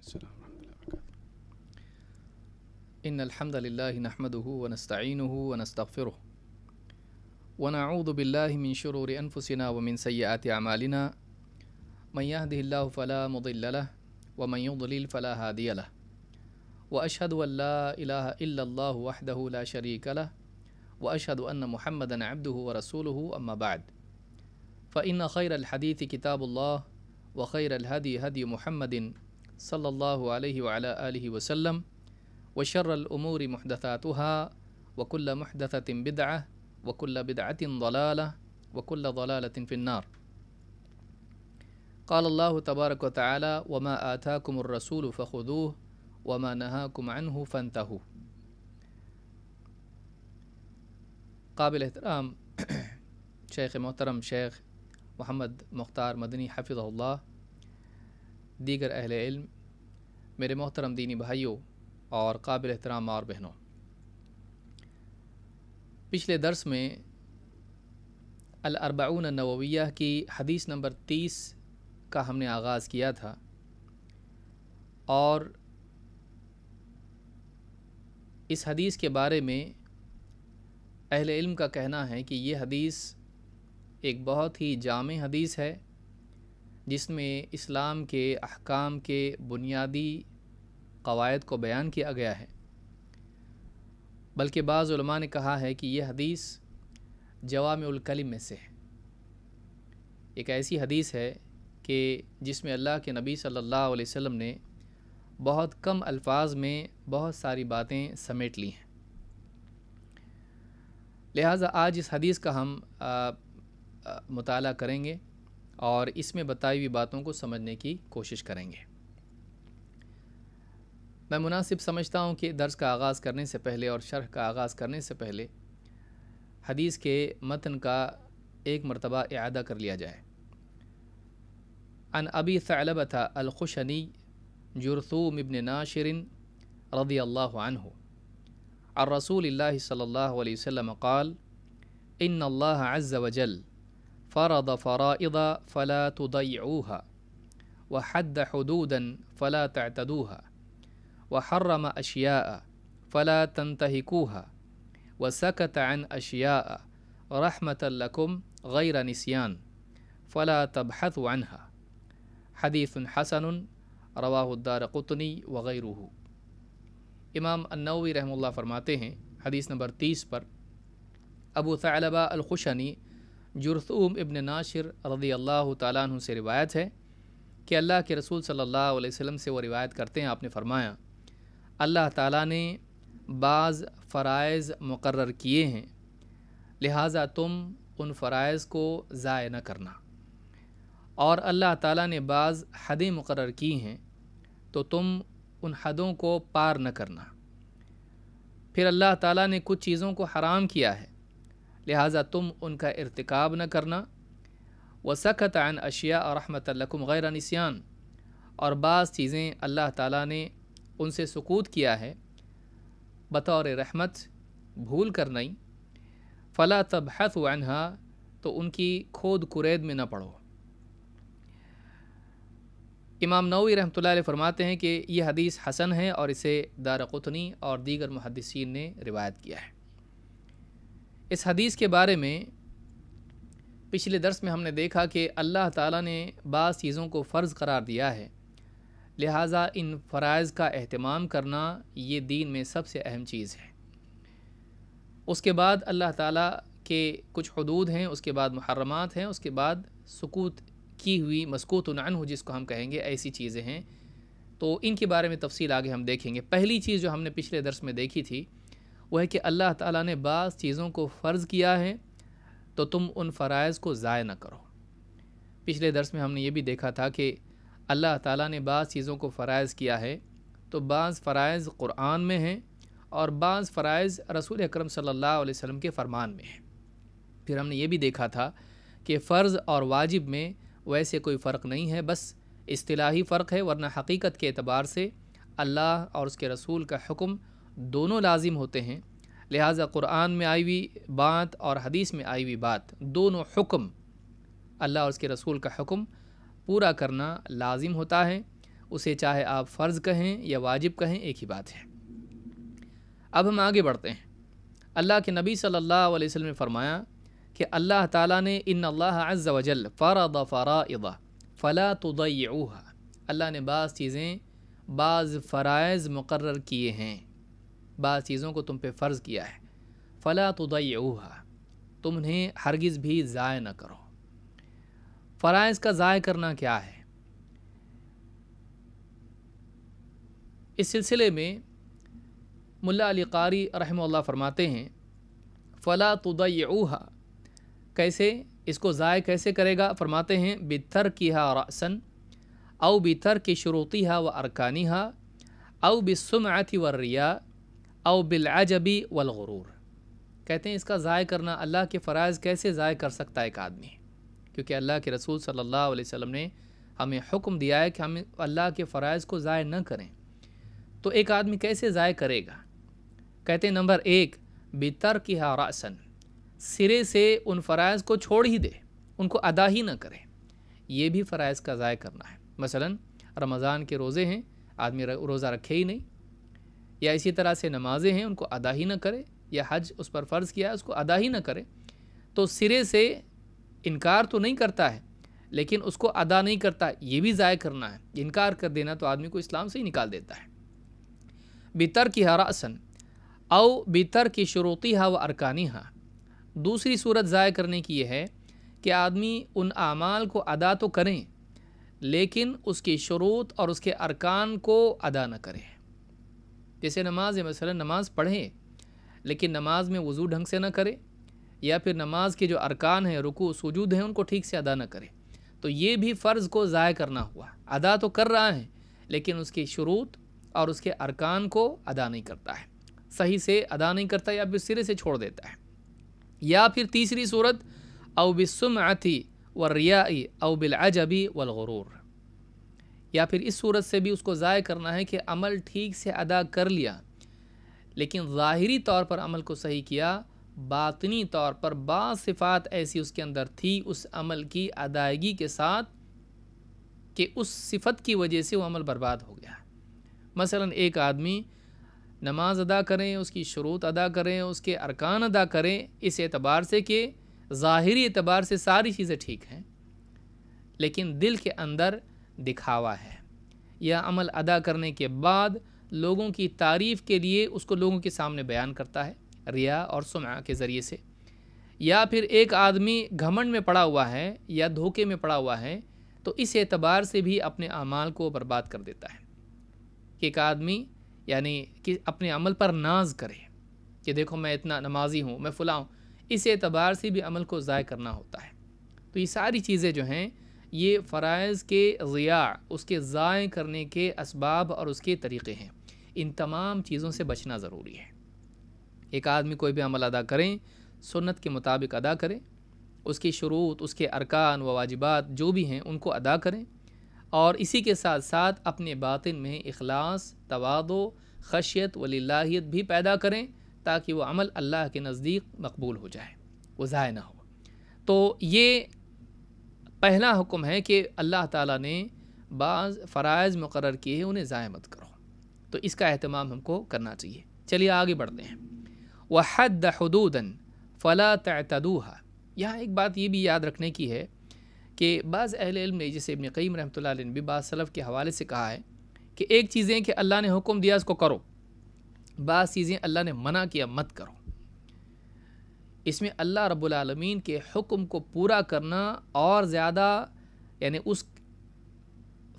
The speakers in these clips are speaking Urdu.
السلام ورحمۃ اللہ وبرکاتہ۔ إن الحمد لله نحمده ونستعينه ونستغفره ونعوذ بالله من شرور أنفسنا ومن سيئات أعمالنا من يهده الله فلا مضل له ومن يضلل فلا هادي له وأشهد أن لا إله إلا الله وحده لا شريك له وأشهد أن محمدا عبده ورسوله أما بعد فإن خير الحديث كتاب الله وخير الهدي هدي محمد صلى الله عليه وعلى آله وسلم وشر الأمور محدثاتها وكل محدثة بدعة وكل بدعة ضلالة وكل ضلالة في النار قال الله تبارك وتعالى وما آتاكم الرسول فخذوه وما نهاكم عنه فانتهوا۔ قابل احترام شیخ محترم شیخ محمد مختار مدنی حفظہ اللہ، دیگر اہل علم، میرے محترم دینی بھائیوں اور قابل احترام اور بہنوں، پچھلے درس میں الاربعون النوویہ کی حدیث نمبر 30 کا ہم نے آغاز کیا تھا، اور اس حدیث کے بارے میں اہل علم کا کہنا ہے کہ یہ حدیث ایک بہت ہی جامع حدیث ہے، جس میں اسلام کے احکام کے بنیادی قواعد کو بیان کیا گیا ہے، بلکہ بعض علماء نے کہا ہے کہ یہ حدیث جوامع الکلم میں سے ہے، ایک ایسی حدیث ہے کہ جس میں اللہ کے نبی صلی اللہ علیہ وسلم نے بہت کم الفاظ میں بہت ساری باتیں سمیٹ لی ہیں۔ لہٰذا آج اس حدیث کا ہم مطالعہ کریں گے اور اس میں بتائی ہوئی باتوں کو سمجھنے کی کوشش کریں گے۔ میں مناسب سمجھتا ہوں کہ درس کا آغاز کرنے سے پہلے اور شرح کا آغاز کرنے سے پہلے حدیث کے متن کا ایک مرتبہ اعادہ کر لیا جائے۔ عن ابی ثعلبۃ الخشنی جرثوم ابن ناشر رضی اللہ عنہ عن رسول اللہ صلی اللہ علیہ وسلم قال ان اللہ عز وجل فرض فرائض فلا تضيعوها وحد حدودا فلا تعتدوها وحرم أشياء فلا تنتهكوها وسكت عن أشياء رحمة لكم غير نسيان فلا تبحثوا عنها حدیث حسن رواہ الدارقطنی وغیرہ۔ امام النووی رحمہ اللہ فرماتے ہیں حدیث نمبر 30 پر ابو ثعلبہ الخشنی جرثوم ابن ناشر رضی اللہ تعالیٰ عنہ سے روایت ہے کہ اللہ کے رسول صلی اللہ علیہ وسلم سے وہ روایت کرتے ہیں، آپ نے فرمایا اللہ تعالیٰ نے بعض فرائض مقرر کیے ہیں، لہٰذا تم ان فرائض کو ضائع نہ کرنا، اور اللہ تعالیٰ نے بعض حدیں مقرر کی ہیں تو تم ان حدوں کو پار نہ کرنا۔ پھر اللہ تعالیٰ نے کچھ چیزوں کو حرام کیا ہے، لہٰذا تم ان کا ارتکاب نہ کرنا۔ وَسَكَتَ عَنْ أَشْيَاءَ رَحْمَةً لَكُمْ غَيْرَ نِسْيَانٍ، اور بعض چیزیں اللہ تعالیٰ نے ان سے سکوت کیا ہے بطور رحمت، بھول کر نہیں۔ فَلَا تَبْحَثُوا عَنْهَا، تو ان کی کھود کرید میں نہ پڑو۔ امام نووی رحمۃ اللہ علیہ فرماتے ہیں کہ یہ حدیث حسن ہے اور اسے دارقطنی اور دیگر محدثین نے روایت کیا ہے۔ اس حدیث کے بارے میں پچھلے درس میں ہم نے دیکھا کہ اللہ تعالیٰ نے بعض چیزوں کو فرض قرار دیا ہے، لہٰذا ان فرائض کا اہتمام کرنا یہ دین میں سب سے اہم چیز ہے۔ اس کے بعد اللہ تعالیٰ کے کچھ حدود ہیں، اس کے بعد محرمات ہیں، اس کے بعد سکوت کی ہوئی مسکوت عنہ جس کو ہم کہیں گے، ایسی چیزیں ہیں، تو ان کے بارے میں تفصیل آگے ہم دیکھیں گے۔ پہلی چیز جو ہم نے پچھلے درس میں دیکھی تھی وہ ہے کہ اللہ تعالیٰ نے بعض چیزوں کو فرض کیا ہے تو تم ان فرائض کو ضائع نہ کرو۔ پچھلے درس میں ہم نے یہ بھی دیکھا تھا کہ اللہ تعالیٰ نے بعض چیزوں کو فرائض کیا ہے تو بعض فرائض قرآن میں ہیں اور بعض فرائض رسول اکرم صلی اللہ علیہ وسلم کے فرمان میں ہیں۔ پھر ہم نے یہ بھی دیکھا تھا کہ فرض اور واجب میں ویسے کوئی فرق نہیں ہے، بس اصطلاحی فرق ہے، ورنہ حقیقت کے اعتبار سے اللہ اور اس کے رسول کا حکم دونوں لازم ہوتے ہیں، لہٰذا قرآن میں آئی ہوئی بات اور حدیث میں آئی ہوئی بات دونوں حکم اللہ اور اس کے رسول کا حکم پورا کرنا لازم ہوتا ہے، اسے چاہے آپ فرض کہیں یا واجب کہیں ایک ہی بات ہے۔ اب ہم آگے بڑھتے ہیں۔ اللہ کے نبی صلی اللہ علیہ وسلم نے فرمایا کہ اللہ تعالیٰ نے ان اللہ عز وجل فرض فرائض فلا تضيعوها، اللہ نے بعض چیزیں، بعض فرائض مقرر کیے ہیں، بعض چیزوں کو تم پہ فرض کیا ہے، فلا تضيعوها، تم انہیں ہرگز بھی ضائع نہ کرو۔ فرائض کا ضائع کرنا کیا ہے؟ اس سلسلے میں ملا علی قاری رحمہ اللہ فرماتے ہیں فلا تضيعوها، کیسے اس کو ضائع کیسے کرے گا؟ فرماتے ہیں بترکها رأسا او بترک شروطها وارکانها او بالسمعة والرياء او بالعجب والغرور۔ کہتے ہیں اس کا ضائع کرنا، اللہ کے فرائض کیسے ضائع کر سکتا ہے ایک آدمی؟ کیونکہ اللہ کے رسول صلی اللہ علیہ وسلم نے ہمیں حکم دیا ہے کہ ہم اللہ کے فرائض کو ضائع نہ کریں، تو ایک آدمی کیسے ضائع کرے گا؟ کہتے ہیں نمبر 1 بترکها رأسا، سرے سے ان فرائض کو چھوڑ ہی دے، ان کو ادا ہی نہ کرے، یہ بھی فرائض کا ضائع کرنا ہے۔ مثلا رمضان کے روزے ہیں، آدمی روزہ رکھے ہی نہیں، یا اسی طرح سے نمازیں ہیں ان کو ادا ہی نہ کرے، یا حج اس پر فرض کیا ہے اس کو ادا ہی نہ کرے، تو سرے سے انکار تو نہیں کرتا ہے لیکن اس کو ادا نہیں کرتا، یہ بھی ضائع کرنا ہے۔ انکار کر دینا تو آدمی کو اسلام سے ہی نکال دیتا ہے۔ بترکها رأسا او بترک شروطها وارکانها، دوسری صورت ضائع کرنے کی یہ ہے کہ آدمی ان اعمال کو ادا تو کریں لیکن اس کی شروط اور اس کے ارکان کو ادا نہ کریں۔ جیسے نماز ہے، مثلا نماز پڑھیں لیکن نماز میں وضو ڈھنگ سے نہ کرے، یا پھر نماز کے جو ارکان ہیں، رکوع سجود ہیں، ان کو ٹھیک سے ادا نہ کرے، تو یہ بھی فرض کو ضائع کرنا ہوا۔ ادا تو کر رہا ہے لیکن اس کی شروط اور اس کے ارکان کو ادا نہیں کرتا ہے، صحیح سے ادا نہیں کرتا، یا پھر سرے سے چھوڑ دیتا ہے۔ یا پھر تیسری صورت او بالسمعۃ والریاء او بالعجب والغرور، یا پھر اس صورت سے بھی اس کو ضائع کرنا ہے کہ عمل ٹھیک سے ادا کر لیا لیکن ظاہری طور پر عمل کو صحیح کیا، باطنی طور پر بعض صفات ایسی اس کے اندر تھی اس عمل کی ادائیگی کے ساتھ کہ اس صفت کی وجہ سے وہ عمل برباد ہو گیا۔ مثلا ایک آدمی نماز ادا کریں، اس کی شروط ادا کریں، اس کے ارکان ادا کریں، اس اعتبار سے کہ ظاہری اعتبار سے ساری چیزیں ٹھیک ہیں لیکن دل کے اندر دکھاوا ہے، یا عمل ادا کرنے کے بعد لوگوں کی تعریف کے لیے اس کو لوگوں کے سامنے بیان کرتا ہے ریا اور سمعہ کے ذریعے سے، یا پھر ایک آدمی گھمنڈ میں پڑا ہوا ہے یا دھوکے میں پڑا ہوا ہے، تو اس اعتبار سے بھی اپنے اعمال کو برباد کر دیتا ہے کہ ایک آدمی یعنی کہ اپنے عمل پر ناز کرے کہ دیکھو میں اتنا نمازی ہوں، میں فلاں ہوں، اس اعتبار سے بھی عمل کو ضائع کرنا ہوتا ہے۔ تو یہ ساری چیزیں جو ہیں یہ فرائض کے ضیاع، اس کے ضائع کرنے کے اسباب اور اس کے طریقے ہیں، ان تمام چیزوں سے بچنا ضروری ہے۔ ایک آدمی کوئی بھی عمل ادا کریں، سنت کے مطابق ادا کریں، اس کی شروط، اس کے ارکان و واجبات جو بھی ہیں ان کو ادا کریں، اور اسی کے ساتھ ساتھ اپنے باطن میں اخلاص، تواضع، خشیت وللہیت بھی پیدا کریں تاکہ وہ عمل اللہ کے نزدیک مقبول ہو جائے، وہ ضائع نہ ہو۔ تو یہ پہلا حکم ہے کہ اللہ تعالیٰ نے بعض فرائض مقرر کیے ہیں، انہیں ضائع مت کرو، تو اس کا اہتمام ہم کو کرنا چاہیے۔ چلیے آگے بڑھتے ہیں۔ وحد حدوداً فلا تعتدوها، یہاں ایک بات یہ بھی یاد رکھنے کی ہے کہ بعض اہل علم نے، جیسے ابن قیم رحمۃ اللہ علیہ نے بھی بعض سلف کے حوالے سے کہا ہے کہ ایک چیزیں کہ اللہ نے حکم دیا اس کو کرو، بعض چیزیں اللہ نے منع کیا مت کرو۔ اس میں اللہ رب العالمین کے حکم کو پورا کرنا اور زیادہ، یعنی اس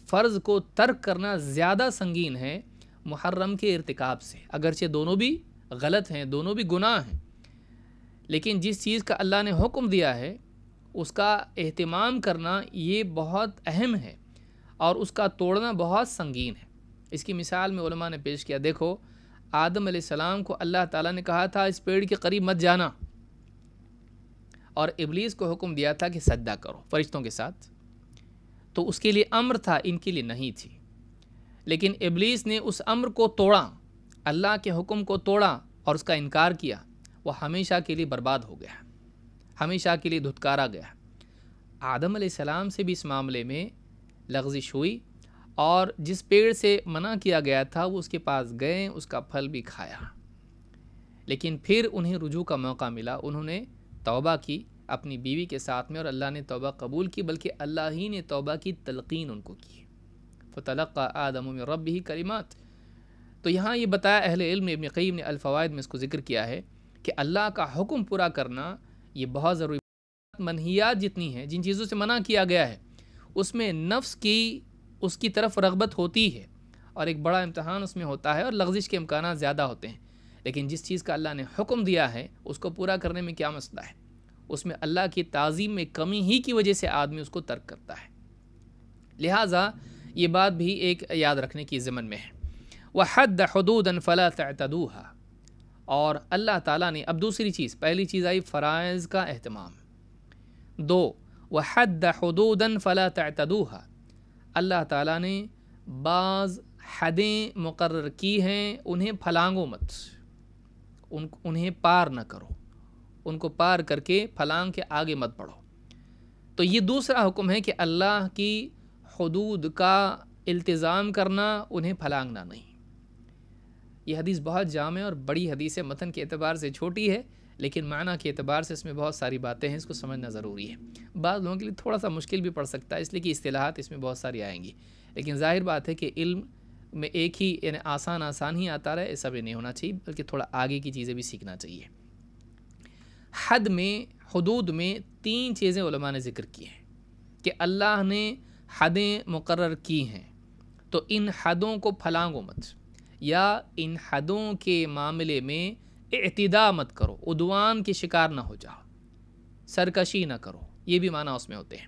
فرض کو ترک کرنا زیادہ سنگین ہے محرم کے ارتکاب سے، اگرچہ دونوں بھی غلط ہیں، دونوں بھی گناہ ہیں، لیکن جس چیز کا اللہ نے حکم دیا ہے اس کا اہتمام کرنا یہ بہت اہم ہے اور اس کا توڑنا بہت سنگین ہے۔ اس کی مثال میں علماء نے پیش کیا، دیکھو آدم علیہ السلام کو اللہ تعالیٰ نے کہا تھا اس پیڑ کے قریب مت جانا، اور ابلیس کو حکم دیا تھا کہ سجدہ کرو فرشتوں کے ساتھ، تو اس کے لیے امر تھا، ان کے لیے نہیں تھی، لیکن ابلیس نے اس امر کو توڑا، اللہ کے حکم کو توڑا اور اس کا انکار کیا، وہ ہمیشہ کے لیے برباد ہو گیا، ہمیشہ کے لیے دھتکارا گیا۔ آدم علیہ السلام سے بھی اس معاملے میں لغزش ہوئی اور جس پیڑ سے منع کیا گیا تھا وہ اس کے پاس گئے، اس کا پھل بھی کھایا، لیکن پھر انہیں رجوع کا موقع ملا، انہوں نے توبہ کی اپنی بیوی کے ساتھ میں، اور اللہ نے توبہ قبول کی، بلکہ اللہ ہی نے توبہ کی تلقین ان کو کی۔ فَتَلَقَّى آدَمُ مِن رَبِّهِ کلمات۔ تو یہاں یہ بتایا اہل علم نے، ابن قیم نے الفوائد میں اس کو ذکر کیا ہے کہ اللہ کا حکم پورا کرنا یہ بہت ضروری۔ منہیات جتنی ہیں، جن چیزوں سے منع کیا گیا ہے، اس میں نفس کی اس کی طرف رغبت ہوتی ہے، اور ایک بڑا امتحان اس میں ہوتا ہے، اور لغزش کے امکانات زیادہ ہوتے ہیں، لیکن جس چیز کا اللہ نے حکم دیا ہے اس کو پورا کرنے میں کیا مسئلہ ہے؟ اس میں اللہ کی تعظیم میں کمی ہی کی وجہ سے آدمی اس کو ترک کرتا ہے۔ لہٰذا یہ بات بھی ایک یاد رکھنے کی ضمن میں ہے۔ وَحَدَّ حُدُودًا فَلَا تَعْتَدُوهَا، اور اللہ تعالیٰ نے، اب دوسری چیز، پہلی چیز آئی فرائض کا اہتمام، دو وَحَدَّ حُدُودًا فَلَا تَعْتَدُوهَا، اللہ تعالیٰ نے بعض حدیں مقرر کی ہیں، انہیں پھلانگو مت، انہیں پار نہ کرو، ان کو پار کر کے پھلانگ کے آگے مت بڑھو۔ تو یہ دوسرا حکم ہے کہ اللہ کی حدود کا التزام کرنا، انہیں پھلانگنا نہیں۔ یہ حدیث بہت جامع اور بڑی حدیث ہے، متن کے اعتبار سے چھوٹی ہے، لیکن معنی کے اعتبار سے اس میں بہت ساری باتیں ہیں، اس کو سمجھنا ضروری ہے۔ بعض لوگوں کے لیے تھوڑا سا مشکل بھی پڑ سکتا ہے، اس لیے کہ اصطلاحات اس میں بہت ساری آئیں گی، لیکن ظاہر بات ہے کہ علم میں ایک ہی یعنی آسان ہی آتا رہے، ایسا بھی نہیں ہونا چاہیے، بلکہ تھوڑا آگے کی چیزیں بھی سیکھنا چاہیے۔ حد میں، حدود میں تین چیزیں علماء نے ذکر کی ہیں کہ اللہ نے حدیں مقرر کی ہیں، تو ان حدوں کو پھلانگو مت، یا ان حدوں کے معاملے میں اعتداء مت کرو، عدوان کے شکار نہ ہو جاؤ، سرکشی نہ کرو، یہ بھی معنی اس میں ہوتے ہیں۔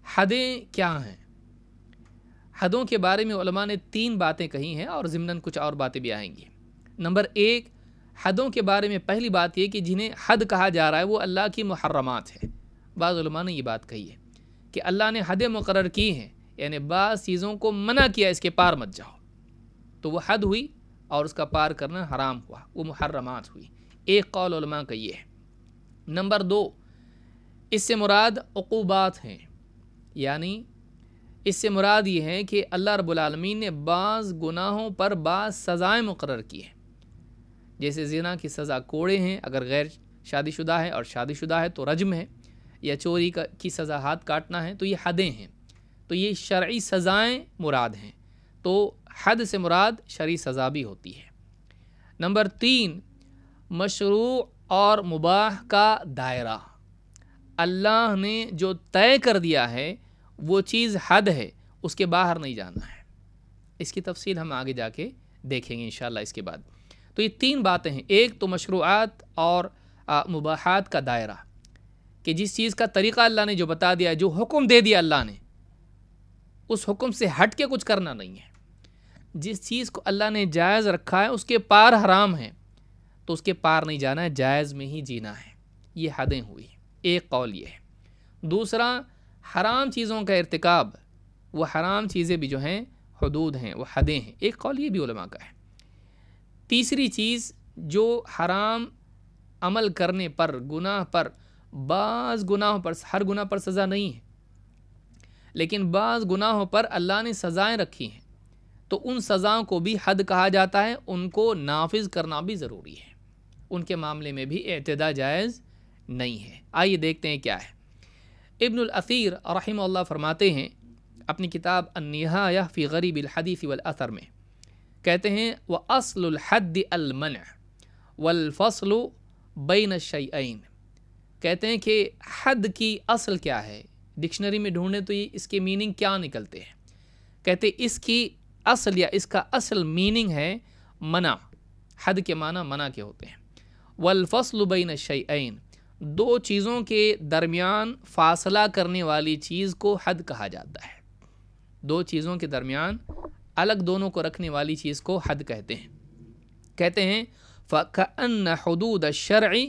حدیں کیا ہیں؟ حدوں کے بارے میں علماء نے تین باتیں کہی ہیں، اور ضمناً کچھ اور باتیں بھی آئیں گی۔ نمبر ایک، حدوں کے بارے میں پہلی بات یہ کہ جنہیں حد کہا جا رہا ہے وہ اللہ کی محرمات ہے۔ بعض علماء نے یہ بات کہی ہے کہ اللہ نے حدیں مقرر کی ہیں، یعنی بعض چیزوں کو منع کیا، اس کے پار مت جاؤ، تو وہ حد ہوئی، اور اس کا پار کرنا حرام ہوا، وہ محرمات ہوئی۔ ایک قول علماء کا یہ ہے۔ نمبر دو، اس سے مراد عقوبات ہیں، یعنی اس سے مراد یہ ہے کہ اللہ رب العالمین نے بعض گناہوں پر بعض سزائیں مقرر کی ہیں، جیسے زنا کی سزا کوڑے ہیں اگر غیر شادی شدہ ہے، اور شادی شدہ ہے تو رجم ہے، یا چوری کی سزا ہاتھ کاٹنا ہے، تو یہ حدیں ہیں، تو یہ شرعی سزائیں مراد ہیں، تو حد سے مراد شرعی سزا بھی ہوتی ہے۔ نمبر تین، مشروع اور مباح کا دائرہ، اللہ نے جو طے کر دیا ہے وہ چیز حد ہے، اس کے باہر نہیں جانا ہے۔ اس کی تفصیل ہم آگے جا کے دیکھیں گے انشاءاللہ اس کے بعد۔ تو یہ تین باتیں ہیں، ایک تو مشروعات اور مباحات کا دائرہ، کہ جس چیز کا طریقہ اللہ نے جو بتا دیا، جو حکم دے دیا اللہ نے، اس حکم سے ہٹ کے کچھ کرنا نہیں ہے۔ جس چیز کو اللہ نے جائز رکھا ہے اس کے پار حرام ہے، تو اس کے پار نہیں جانا ہے، جائز میں ہی جینا ہے۔ یہ حدیں ہوئی، ایک قول یہ ہے۔ دوسرا، حرام چیزوں کا ارتکاب، وہ حرام چیزیں بھی جو ہیں حدود ہیں، وہ حدیں ہیں، ایک قول یہ بھی علماء کا ہے۔ تیسری چیز، جو حرام عمل کرنے پر، گناہ پر، بعض گناہوں پر، ہر گناہ پر سزا نہیں ہے، لیکن بعض گناہوں پر اللہ نے سزائیں رکھی ہیں، تو ان سزاؤں کو بھی حد کہا جاتا ہے، ان کو نافذ کرنا بھی ضروری ہے، ان کے معاملے میں بھی اعتداء جائز نہیں ہے۔ آئیے دیکھتے ہیں کیا ہے۔ ابن الاثیر رحمہ اللہ فرماتے ہیں اپنی کتاب النہایہ فی غریب الحدیث والاثر میں، کہتے ہیں وَأَصْلُ الْحَدِّ الْمَنْعُ وَالْفَصْلُ بَيْنَ الشَّيْئَيْنِ، کہتے ہیں کہ حد کی اصل کیا ہے، ڈکشنری میں ڈھونڈیں تو یہ اس کے میننگ کیا نکلتے ہیں، کہتے اس کی اصل یا اس کا اصل میننگ ہے منع، حد کے معنی منع کے ہوتے ہیں۔ والفصل بین الشیئین، دو چیزوں کے درمیان فاصلہ کرنے والی چیز کو حد کہا جاتا ہے، دو چیزوں کے درمیان الگ دونوں کو رکھنے والی چیز کو حد کہتے ہیں۔ کہتے ہیں فَكَأَنَّ حُدُودَ الشَّرْعِ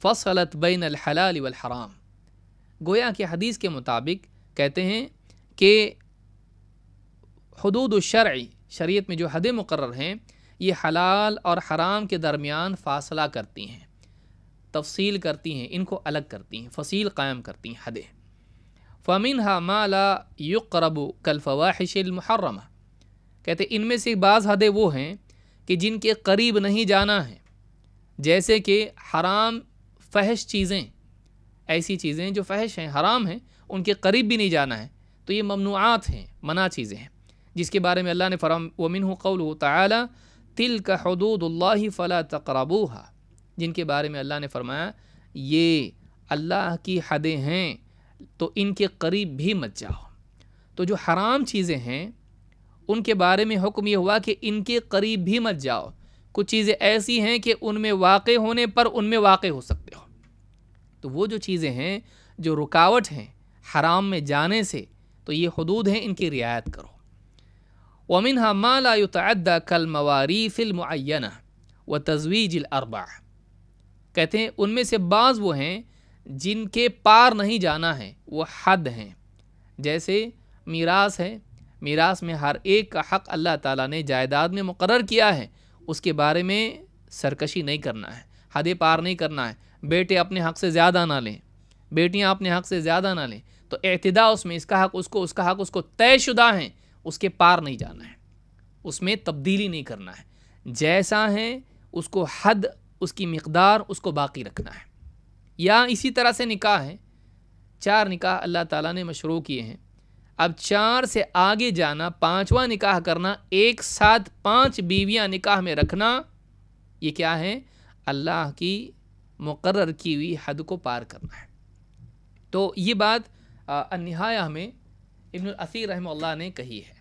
فَصَلَتْ بَيْنَ الْحَلَالِ وَالْحَرَامِ، گویا کہ حدیث کے مطابق کہتے ہیں کہ حدود الشرع، شریعت میں جو حدیں مقرر ہیں، یہ حلال اور حرام کے درمیان فاصلہ کرتی ہیں، تفصیل کرتی ہیں، ان کو الگ کرتی ہیں، فصیل قائم کرتی ہیں، حدیں۔ فَمِنْهَا مَا لَا يُقْرَبُ كَالْفَوَاحِشِ الْمُحَرَّمَةِ، کہتے ان میں سے بعض حدیں وہ ہیں کہ جن کے قریب نہیں جانا ہے، جیسے کہ حرام فحش چیزیں، ایسی چیزیں جو فحش ہیں، حرام ہیں، ان کے قریب بھی نہیں جانا ہے، تو یہ ممنوعات ہیں، منع چیزیں ہیں، جس کے بارے میں اللہ نے فرمایا وَمِنْهُ قَوْلُهُ تَعَالَى تِلْكَ حُدُودُ اللَّهِ فَلَا تَقْرَبُوهَا، جن کے بارے میں اللہ نے فرمایا یہ اللہ کی حدیں ہیں تو ان کے قریب بھی مت جاؤ۔ تو جو حرام چیزیں ہیں ان کے بارے میں حکم یہ ہوا کہ ان کے قریب بھی مت جاؤ۔ کچھ چیزیں ایسی ہیں کہ ان میں واقع ہونے پر ان میں واقع ہو سکتے ہو، تو وہ جو چیزیں ہیں جو رکاوٹ ہیں حرام میں جانے سے، تو یہ حدود ہیں، ان کی رعایت کرو۔ وَمِنْهَا مَا لَا يُتَعَدَّى كَالْمَوَارِيثِ الْمُعَيَّنَةِ وَتَزْوِيجِ الْأَرْبَعِ، کہتے ہیں ان میں سے بعض وہ ہیں جن کے پار نہیں جانا ہے، وہ حد ہیں، جیسے میراث ہے، میراث میں ہر ایک کا حق اللہ تعالیٰ نے جائیداد میں مقرر کیا ہے، اس کے بارے میں سرکشی نہیں کرنا ہے، حد پار نہیں کرنا ہے، بیٹے اپنے حق سے زیادہ نہ لیں، بیٹیاں اپنے حق سے زیادہ نہ لیں، تو اعتداء اس میں، اس کا حق اس کو، اس کا حق اس کو، طے شدہ ہیں، اس کے پار نہیں جانا ہے، اس میں تبدیلی نہیں کرنا ہے، جیسا ہے اس کو حد، اس کی مقدار، اس کو باقی رکھنا ہے۔ یا اسی طرح سے نکاح ہے، 4 نکاح اللہ تعالیٰ نے مشروع کیے ہیں، اب 4 سے آگے جانا، 5واں نکاح کرنا، ایک ساتھ 5 بیویاں نکاح میں رکھنا، یہ کیا ہے؟ اللہ کی مقرر کی ہوئی حد کو پار کرنا ہے۔ تو یہ بات النہایہ میں ابن الاثیر رحمہ اللہ نے کہی ہے۔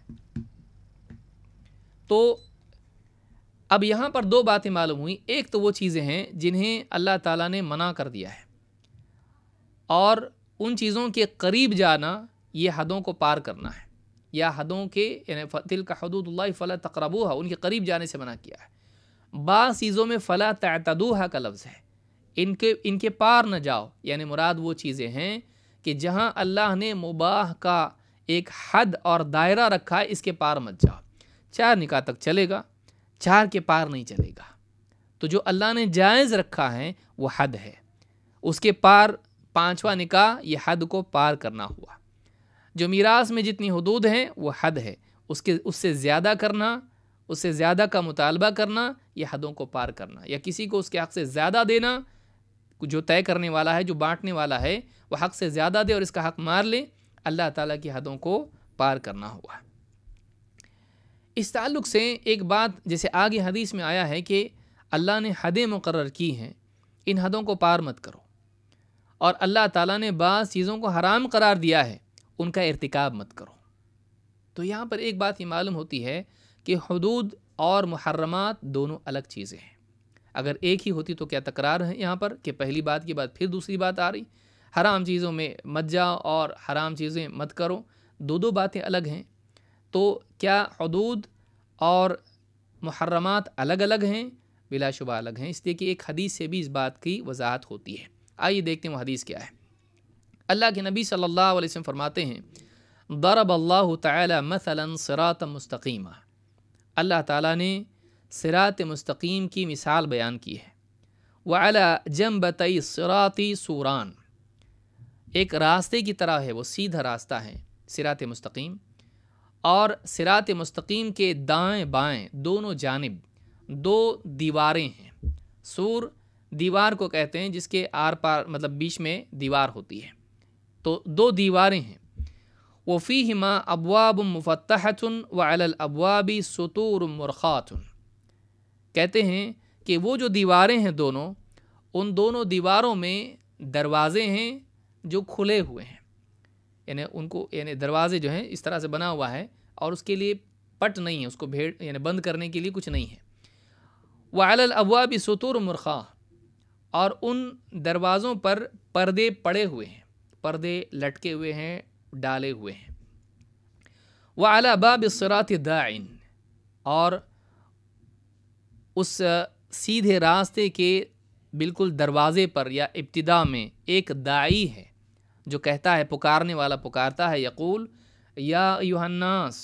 تو اب یہاں پر 2 باتیں معلوم ہوئیں، ایک تو وہ چیزیں ہیں جنہیں اللہ تعالیٰ نے منع کر دیا ہے، اور ان چیزوں کے قریب جانا یہ حدوں کو پار کرنا ہے، یا حدوں کے یعنی تلک حدود اللہ فلا تقربوها، ان کے قریب جانے سے منع کیا ہے۔ بعض چیزوں میں فلا تعتدوها کا لفظ ہے، ان کے پار نہ جاؤ، یعنی مراد وہ چیزیں ہیں کہ جہاں اللہ نے مباح کا ایک حد اور دائرہ رکھا ہے، اس کے پار مت جاؤ۔ 4 نکاح تک چلے گا، 4 کے پار نہیں چلے گا۔ تو جو اللہ نے جائز رکھا ہے وہ حد ہے، اس کے پار 5واں نکاح یہ حد کو پار کرنا ہوا۔ جو میراث میں جتنی حدود ہیں وہ حد ہے، اس سے زیادہ کرنا، اس سے زیادہ کا مطالبہ کرنا، یہ حدوں کو پار کرنا، یا کسی کو اس کے حق سے زیادہ دینا، جو طے کرنے والا ہے، جو بانٹنے والا ہے، وہ حق سے زیادہ دے اور اس کا حق مار لے، اللہ تعالیٰ کی حدوں کو پار کرنا ہوا۔ اس تعلق سے ایک بات جیسے آگے حدیث میں آیا ہے کہ اللہ نے حدیں مقرر کی ہیں، ان حدوں کو پار مت کرو، اور اللہ تعالیٰ نے بعض چیزوں کو حرام قرار دیا ہے، ان کا ارتکاب مت کرو۔ تو یہاں پر ایک بات یہ معلوم ہوتی ہے کہ حدود اور محرمات دونوں الگ چیزیں ہیں۔ اگر ایک ہی ہوتی تو کیا تکرار ہے یہاں پر کہ پہلی بات کے بعد پھر دوسری بات آ رہی، حرام چیزوں میں مت جاؤ اور حرام چیزیں مت کرو، 2 باتیں الگ ہیں۔ تو کیا حدود اور محرمات الگ الگ ہیں؟ بلا شبہ الگ ہیں، اس لیے کہ ایک حدیث سے بھی اس بات کی وضاحت ہوتی ہے۔ آئیے دیکھتے ہیں وہ حدیث کیا ہے۔ اللہ کے نبی صلی اللہ علیہ وسلم فرماتے ہیں ضرب اللہ تعالی مثلا صراطا مستقیما، اللہ تعالیٰ نے صراط مستقیم کی مثال بیان کی ہے۔ وعلی جنبتی الصراط سوران، ایک راستے کی طرح ہے، وہ سیدھا راستہ ہے صراط مستقیم، اور صراط مستقیم کے دائیں بائیں دونوں جانب 2 دیواریں ہیں۔ سور دیوار کو کہتے ہیں جس کے آر پار مطلب بیچ میں دیوار ہوتی ہے، تو 2 دیواریں ہیں۔ وفیہما ابواب مفتحۃ وعلی الابواب سطور مرخات، کہتے ہیں کہ وہ جو دیواریں ہیں دونوں، ان دونوں دیواروں میں دروازے ہیں جو کھلے ہوئے ہیں، یعنی ان کو دروازے جو ہیں اس طرح سے بنا ہوا ہے اور اس کے لیے پٹ نہیں ہے، اس کو بند کرنے کے لیے کچھ نہیں ہے۔ وعلی الابواب سطور مرخاۃ، اور ان دروازوں پر پردے پڑے ہوئے ہیں، پردے لٹکے ہوئے ہیں، ڈالے ہوئے ہیں۔ وعلی باب الصراط داعٍ، اور اس سیدھے راستے کے بالکل دروازے پر یا ابتدا میں ایک داعی ہے جو کہتا ہے، پکارنے والا پکارتا ہے، یقول یا ایھا الناس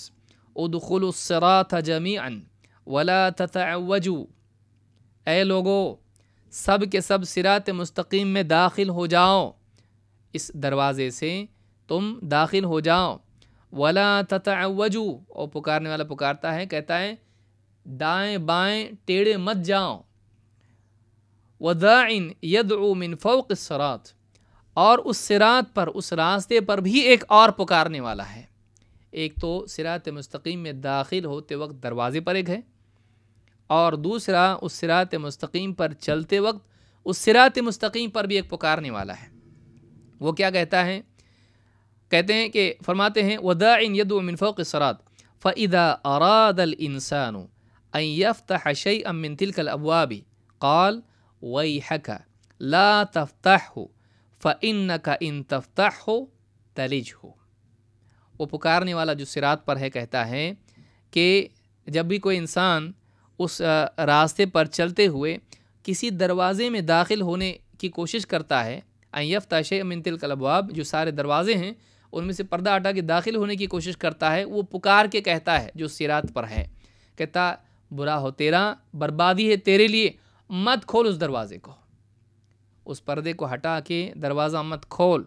ادخلوا الصراط جمیعا ولا تتعوجوا، اے لوگو سب کے سب صراط مستقیم میں داخل ہو جاؤ، اس دروازے سے تم داخل ہو جاؤ، ولا تتعوجو، اور پکارنے والا پکارتا ہے، کہتا ہے دائیں بائیں ٹیڑھے مت جاؤ، وداع یدعو من فوق الصراط، اور اس صراط پر، اس راستے پر بھی ایک اور پکارنے والا ہے۔ ایک تو صراط مستقیم میں داخل ہوتے وقت دروازے پر ایک ہے، اور دوسرا اس صراط مستقیم پر چلتے وقت اس صراط مستقیم پر بھی ایک پکارنے والا ہے۔ وہ کیا کہتا ہے؟ کہتے ہیں کہ فرماتے ہیں وداع يدعو من فوق الصراط فإذا أراد الإنسان أن يفتح شيئا من تلك الأبواب قال ويحك لا تفتحه فإنك إن تفتحه تلجه۔ وہ پکارنے والا جو صراط پر ہے کہتا ہے کہ جب بھی کوئی انسان اس راستے پر چلتے ہوئے کسی دروازے میں داخل ہونے کی کوشش کرتا ہے، ان یفتح شیء من تلک الابواب، جو سارے دروازے ہیں ان میں سے پردہ ہٹا کے داخل ہونے کی کوشش کرتا ہے، وہ پکار کے کہتا ہے جو صراط پر ہے، کہتا برا ہو تیرا، بربادی ہے تیرے لیے، مت کھول اس دروازے کو، اس پردے کو ہٹا کے دروازہ مت کھول،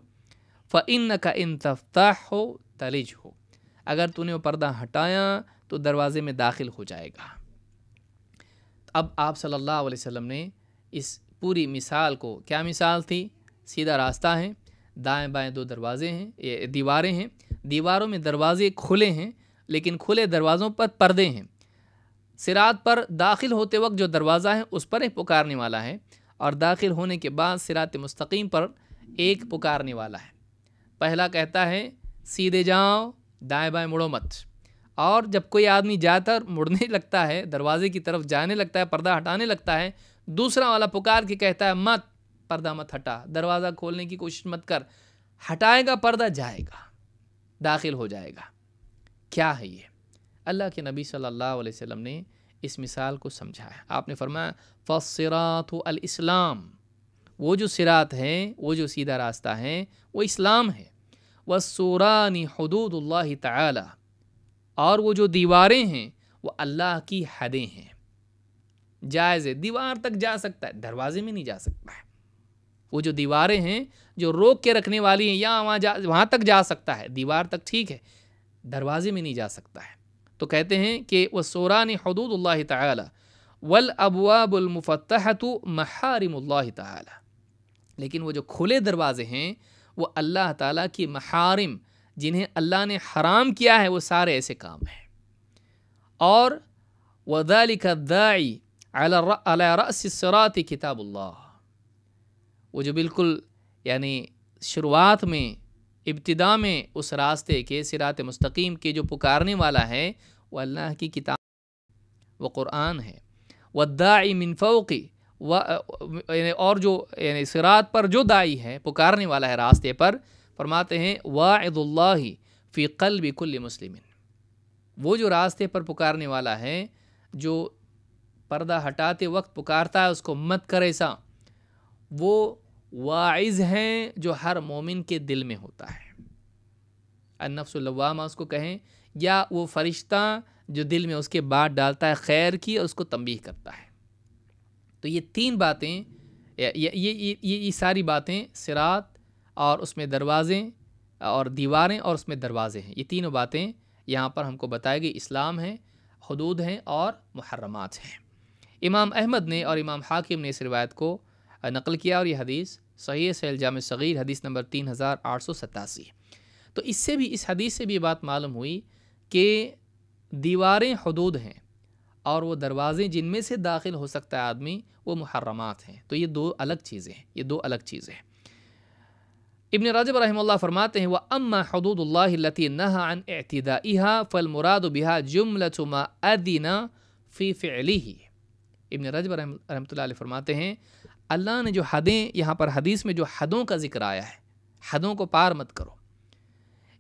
فإنک ان تفتحہ تلجہ، اگر تو نے وہ پردہ ہٹایا تو دروازے میں داخل ہو جائے گا۔ اب آپ صلی اللہ علیہ وسلم نے اس پوری مثال کو، کیا مثال تھی؟ سیدھا راستہ ہے، دائیں بائیں دو دروازے ہیں، دیواریں ہیں، دیواروں میں دروازے کھلے ہیں، لیکن کھلے دروازوں پر پردے ہیں۔ صراط پر داخل ہوتے وقت جو دروازہ ہے اس پر ایک پکارنے والا ہے، اور داخل ہونے کے بعد صراط مستقیم پر ایک پکارنے والا ہے۔ پہلا کہتا ہے سیدھے جاؤ، دائیں بائیں مڑو مت، اور جب کوئی آدمی جاتا مڑنے لگتا ہے، دروازے کی طرف جانے لگتا ہے، پردہ ہٹانے لگتا ہے، دوسرا والا پکار کے کہتا ہے مت، پردہ مت ہٹا، دروازہ کھولنے کی کوشش مت کر، ہٹائے گا پردہ جائے گا، داخل ہو جائے گا۔ کیا ہے یہ؟ اللہ کے نبی صلی اللہ علیہ وسلم نے اس مثال کو سمجھایا۔ آپ نے فرمایا فالصراط الاسلام، وہ جو صراط ہے، وہ جو سیدھا راستہ ہے وہ اسلام ہے، والسوران حدود اللہ تعالی، اور وہ جو دیواریں ہیں وہ اللہ کی حدیں ہیں۔ جائز ہے، دیوار تک جا سکتا ہے، دروازے میں نہیں جا سکتا ہے۔ وہ جو دیواریں ہیں جو روک کے رکھنے والی ہیں، یا وہاں تک جا سکتا ہے، دیوار تک ٹھیک ہے، دروازے میں نہیں جا سکتا ہے۔ تو کہتے ہیں کہ والسوران حدود اللہ تعالی والابواب المفتحۃ محارم اللہ تعالی، لیکن وہ جو کھلے دروازے ہیں وہ اللہ تعالیٰ کی محارم، جنہیں اللہ نے حرام کیا ہے، وہ سارے ایسے کام ہیں۔ اور وَذَلِكَ الدَّاعِي عَلَى رَأْسِ الصِّرَاطِ کتاب اللہ، وہ جو بالکل یعنی شروعات میں، ابتدا میں اس راستے کے، صراط مستقیم کے جو پکارنے والا ہے وہ اللہ کی کتاب، وہ قرآن ہے۔ وَالدَّاعِي مِن فَوْقِ، اور جو یعنی صراط پر جو داعی ہے، پکارنے والا ہے راستے پر، فرماتے ہیں واعظ اللہ فی قلب کل مسلم، وہ جو راستے پر پکارنے والا ہے، جو پردہ ہٹاتے وقت پکارتا ہے اس کو مت کر ایسا، وہ واعظ ہیں جو ہر مومن کے دل میں ہوتا ہے۔ النفس اللوامہ اس کو کہیں، یا وہ فرشتہ جو دل میں اس کے بات ڈالتا ہے خیر کی اور اس کو تنبیہ کرتا ہے۔ تو یہ تین باتیں، یہ ساری باتیں، صراط اور اس میں دروازے اور دیواریں اور اس میں دروازے ہیں، یہ تینوں باتیں یہاں پر ہم کو بتائی گئی، اسلام ہے، حدود ہیں اور محرمات ہیں۔ امام احمد نے اور امام حاکم نے اس روایت کو نقل کیا، اور یہ حدیث صحیح ہے، الجامع الصغیر حدیث نمبر 3887۔ تو اس سے بھی، اس حدیث سے بھی یہ بات معلوم ہوئی کہ دیواریں حدود ہیں، اور وہ دروازے جن میں سے داخل ہو سکتا ہے آدمی وہ محرمات ہیں۔ تو یہ دو الگ چیزیں ہیں، یہ دو الگ چیزیں ہیں۔ ابن رجب رحمہ اللہ فرماتے ہیں وَأَمَّا حُدُودُ اللَّهِ الَّتِي نَهَى عَنْ اعْتِدَائِهَا فَالْمُرَادُ بِهَا جُمْلَةُ مَا أَذِنَ فِي فِعْلِهِ۔ ابن رجب رحمۃ اللہ علیہ فرماتے ہیں اللہ نے جو حدیں، یہاں پر حدیث میں جو حدوں کا ذکر آیا ہے، حدوں کو پار مت کرو،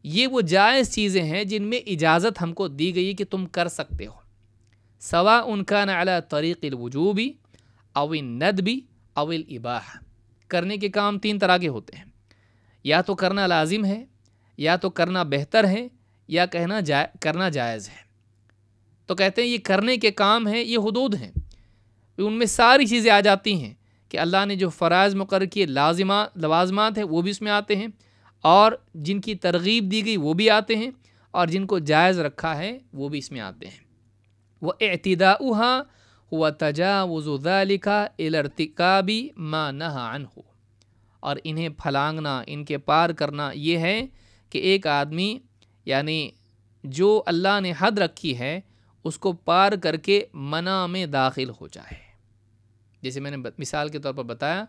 یہ وہ جائز چیزیں ہیں جن میں اجازت ہم کو دی گئی کہ تم کر سکتے ہو، سواء کان علی طریق الوجوب او الندب او الاباحہ۔ کرنے کے کام تین طرح کے ہوتے ہیں، یا تو کرنا لازم ہے، یا تو کرنا بہتر ہے، یا کرنا جائز ہے۔ تو کہتے ہیں یہ کرنے کے کام ہیں، یہ حدود ہیں، ان میں ساری چیزیں آ جاتی ہیں کہ اللہ نے جو فرائض مقرر کیے، لوازمات ہیں وہ بھی اس میں آتے ہیں، اور جن کی ترغیب دی گئی وہ بھی آتے ہیں، اور جن کو جائز رکھا ہے وہ بھی اس میں آتے ہیں۔ وَاعْتِدَاؤُهَا هُوَ تَجَاوُزُ ذَلِكَ إِلَى ارْتِكَابِ مَا نَهَى عَنْهُ، اور انہیں پھلانگنا، ان کے پار کرنا یہ ہے کہ ایک آدمی یعنی جو اللہ نے حد رکھی ہے اس کو پار کر کے منع میں داخل ہو جائے۔ جیسے میں نے مثال کے طور پر بتایا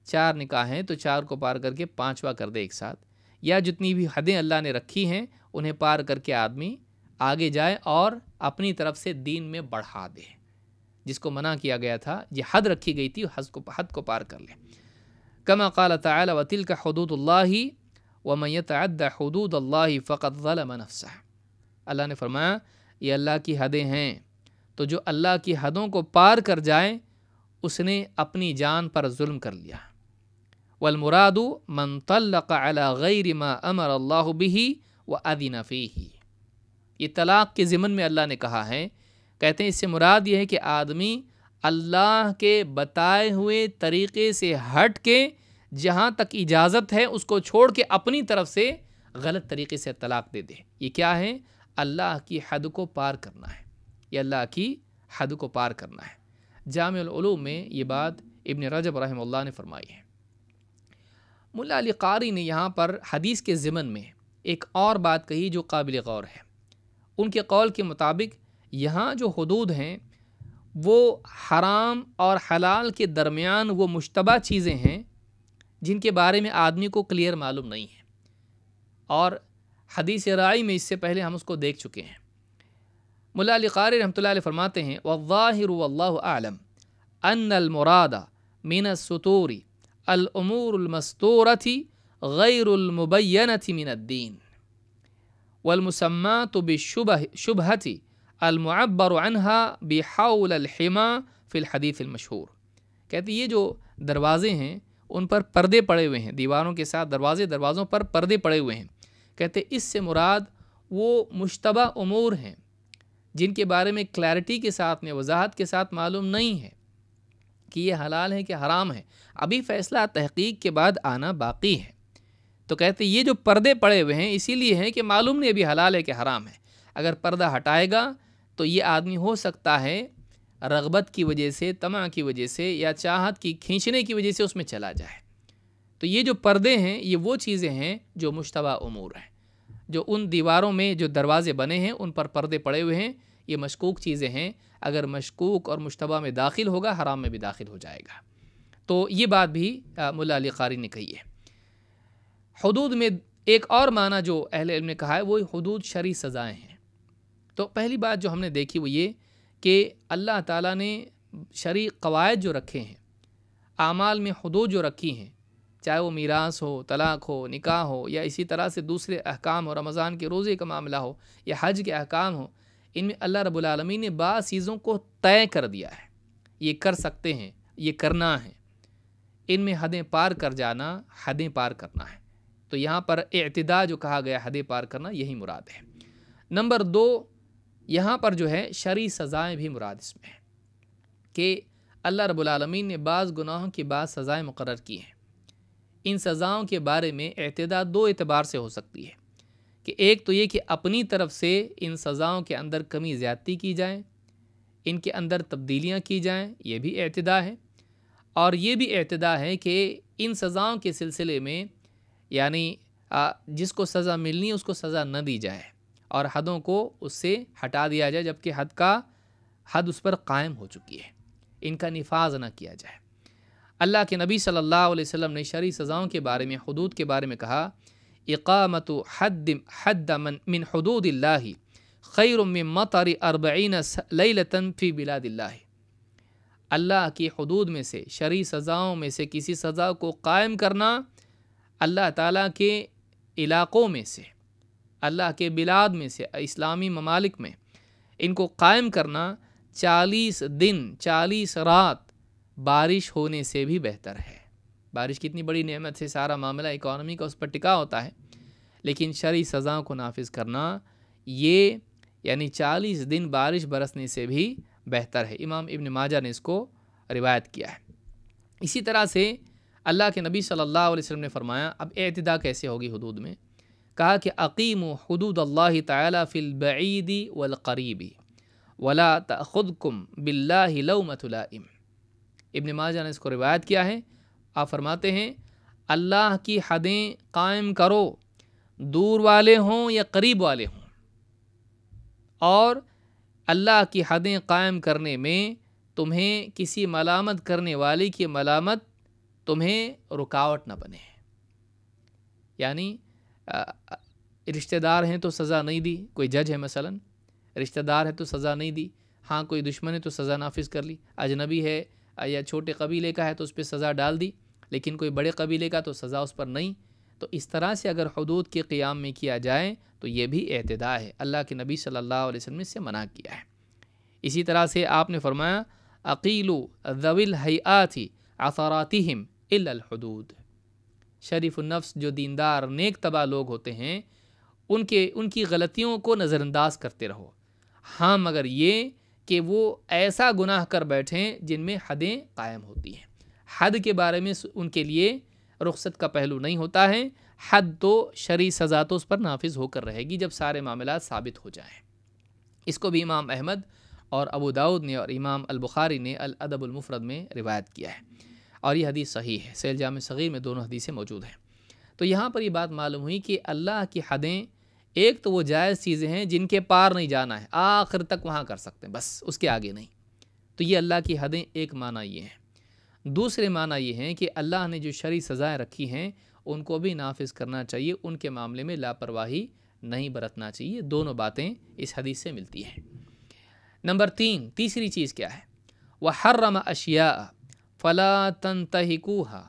4 نکاح ہیں تو 4 کو پار کر کے 5واں کر دے ایک ساتھ، یا جتنی بھی حدیں اللہ نے رکھی ہیں انہیں پار کر کے آدمی آگے جائے اور اپنی طرف سے دین میں بڑھا دے۔ جس کو منع کیا گیا تھا، یہ حد رکھی گئی تھی، حد کو پار کر لے۔ کما قال تعالی وتلک حدود اللہ ومن یتعد حدود اللہ فقد ظلم نفسہ، اللہ نے فرمایا یہ اللہ کی حدیں ہیں، تو جو اللہ کی حدوں کو پار کر جائے اس نے اپنی جان پر ظلم کر لیا۔ والمراد من طلق على غیر ما امر اللہ به واذن فیہ، یہ طلاق کے ضمن میں اللہ نے کہا ہے، کہتے ہیں اس سے مراد یہ ہے کہ آدمی اللہ کے بتائے ہوئے طریقے سے ہٹ کے جہاں تک اجازت ہے اس کو چھوڑ کے اپنی طرف سے غلط طریقے سے طلاق دے دے۔ یہ کیا ہے؟ اللہ کی حد کو پار کرنا ہے، یہ اللہ کی حد کو پار کرنا ہے۔ جامع العلوم میں یہ بات ابن رجب رحمہ اللہ نے فرمائی ہے۔ ملا علی قاری نے یہاں پر حدیث کے ضمن میں ایک اور بات کہی جو قابل غور ہے۔ ان کے قول کے مطابق یہاں جو حدود ہیں وہ حرام اور حلال کے درمیان وہ مشتبہ چیزیں ہیں جن کے بارے میں آدمی کو کلیئر معلوم نہیں ہے، اور حدیث رائی میں اس سے پہلے ہم اس کو دیکھ چکے ہیں۔ ملا علی قاری رحمۃ اللہ علیہ فرماتے ہیں والظاہر واللہ اعلم ان المراد من السطور الامور المستورۃ غیر المبینۃ من الدین والمسمات بالشبہۃ المعبر عنها بحول الحما فی الحدیث المشہور، کہتے یہ جو دروازے ہیں ان پر پردے پڑے ہوئے ہیں، دیواروں کے ساتھ دروازوں پر پردے پڑے ہوئے ہیں، کہتے اس سے مراد وہ مشتبہ امور ہیں جن کے بارے میں کلیئرٹی کے ساتھ میں وضاحت کے ساتھ معلوم نہیں ہے کہ یہ حلال ہے کہ حرام ہے، ابھی فیصلہ تحقیق کے بعد آنا باقی ہے۔ تو کہتے یہ جو پردے پڑے ہوئے ہیں اسی لیے ہیں کہ معلوم نہیں ابھی حلال ہے کہ حرام ہے۔ اگر پردہ ہٹائے گا تو یہ آدمی ہو سکتا ہے رغبت کی وجہ سے، طمع کی وجہ سے یا چاہت کی کھینچنے کی وجہ سے اس میں چلا جائے۔ تو یہ جو پردے ہیں یہ وہ چیزیں ہیں جو مشتبہ امور ہیں، جو ان دیواروں میں جو دروازے بنے ہیں ان پر پردے پڑے ہوئے ہیں، یہ مشکوک چیزیں ہیں، اگر مشکوک اور مشتبہ میں داخل ہوگا حرام میں بھی داخل ہو جائے گا۔ تو یہ بات بھی ملا علی قاری نے کہی ہے۔ حدود میں ایک اور معنی جو اہل علم نے کہا ہے وہ حدود شرعی سزائیں ہیں۔ تو پہلی بات جو ہم نے دیکھی وہ یہ کہ اللہ تعالیٰ نے شرعی قواعد جو رکھے ہیں، اعمال میں حدود جو رکھی ہیں، چاہے وہ میراث ہو، طلاق ہو، نکاح ہو، یا اسی طرح سے دوسرے احکام ہو، رمضان کے روزے کا معاملہ ہو یا حج کے احکام ہو، ان میں اللہ رب العالمین نے بعض چیزوں کو طے کر دیا ہے، یہ کر سکتے ہیں، یہ کرنا ہے، ان میں حدیں پار کر جانا، حدیں پار کرنا ہے۔ تو یہاں پر اعتداء جو کہا گیا حدیں پار کرنا یہی مراد ہے۔ نمبر 2، یہاں پر جو ہے شرعی سزائیں بھی مراد اس میں ہے کہ اللہ رب العالمین نے بعض گناہوں کی بعض سزائیں مقرر کی ہیں۔ ان سزاؤں کے بارے میں اعتداء 2 اعتبار سے ہو سکتی ہے کہ ایک تو یہ کہ اپنی طرف سے ان سزاؤں کے اندر کمی زیادتی کی جائے، ان کے اندر تبدیلیاں کی جائیں، یہ بھی اعتداء ہے، اور یہ بھی اعتداء ہے کہ ان سزاؤں کے سلسلے میں یعنی جس کو سزا ملنی ہے اس کو سزا نہ دی جائے اور حدوں کو اس سے ہٹا دیا جائے جبکہ حد اس پر قائم ہو چکی ہے، ان کا نفاذ نہ کیا جائے۔ اللہ کے نبی صلی اللہ علیہ وسلم نے شرعی سزاؤں کے بارے میں، حدود کے بارے میں کہا اقامت حد من حدود اللہ خیر من مطر 40 لیلۃ فی بلاد اللہ، اللہ کی حدود میں سے، شرعی سزاؤں میں سے کسی سزا کو قائم کرنا اللہ تعالیٰ کے علاقوں میں سے، اللہ کے بلاد میں سے، اسلامی ممالک میں ان کو قائم کرنا 40 دن 40 رات بارش ہونے سے بھی بہتر ہے۔ بارش کتنی بڑی نعمت ہے، سارا معاملہ اکانومی کا اس پر ٹکا ہوتا ہے، لیکن شرعی سزاؤں کو نافذ کرنا یہ یعنی 40 دن بارش برسنے سے بھی بہتر ہے۔ امام ابن ماجہ نے اس کو روایت کیا ہے۔ اسی طرح سے اللہ کے نبی صلی اللہ علیہ وسلم نے فرمایا اب اعتداء کیسے ہوگی حدود میں، کہا کہ اقیموا حدود اللہ تعالی فی البعید والقریب ولا تأخذکم باللہ لومۃ لائم۔ ابن ماجہ نے اس کو روایت کیا ہے، آپ فرماتے ہیں اللہ کی حدیں قائم کرو، دور والے ہوں یا قریب والے ہوں، اور اللہ کی حدیں قائم کرنے میں تمہیں کسی ملامت کرنے والی کی ملامت تمہیں رکاوٹ نہ بنے۔ یعنی رشتہ دار ہیں تو سزا نہیں دی، کوئی جج ہے مثلا، رشتہ دار ہے تو سزا نہیں دی، ہاں کوئی دشمن ہے تو سزا نافذ کر لی، اجنبی ہے یا چھوٹے قبیلے کا ہے تو اس پہ سزا ڈال دی، لیکن کوئی بڑے قبیلے کا تو سزا اس پر نہیں۔ تو اس طرح سے اگر حدود کے قیام میں کیا جائے تو یہ بھی اعتداء ہے، اللہ کے نبی صلی اللہ علیہ وسلم نے اس سے منع کیا ہے۔ اسی طرح سے آپ نے فرمایا اقیلوا ذوی الہیئات عثراتہم الا الحدود۔ شریف النفس جو دیندار نیک طبع لوگ ہوتے ہیں ان کی غلطیوں کو نظر انداز کرتے رہو، ہاں مگر یہ کہ وہ ایسا گناہ کر بیٹھیں جن میں حدیں قائم ہوتی ہیں۔ حد کے بارے میں ان کے لیے رخصت کا پہلو نہیں ہوتا ہے، حد تو شرعی سزا تو اس پر نافذ ہو کر رہے گی جب سارے معاملات ثابت ہو جائیں۔ اس کو بھی امام احمد اور ابو داؤد نے اور امام البخاری نے الادب المفرد میں روایت کیا ہے، اور یہ حدیث صحیح ہے، سیل جامع صغیر میں دونوں حدیثیں موجود ہیں۔ تو یہاں پر یہ بات معلوم ہوئی کہ اللہ کی حدیں ایک تو وہ جائز چیزیں ہیں جن کے پار نہیں جانا ہے، آخر تک وہاں کر سکتے ہیں، بس اس کے آگے نہیں، تو یہ اللہ کی حدیں ایک معنی یہ ہیں۔ دوسرے معنی یہ ہیں کہ اللہ نے جو شرعی سزائیں رکھی ہیں ان کو بھی نافذ کرنا چاہیے، ان کے معاملے میں لاپرواہی نہیں برتنا چاہیے۔ دونوں باتیں اس حدیث سے ملتی ہیں۔ نمبر 3، تیسری چیز کیا ہے؟ وَحَرَّمَ أَشْيَاءَ فَلَا تَنْتَهِكُوهَا۔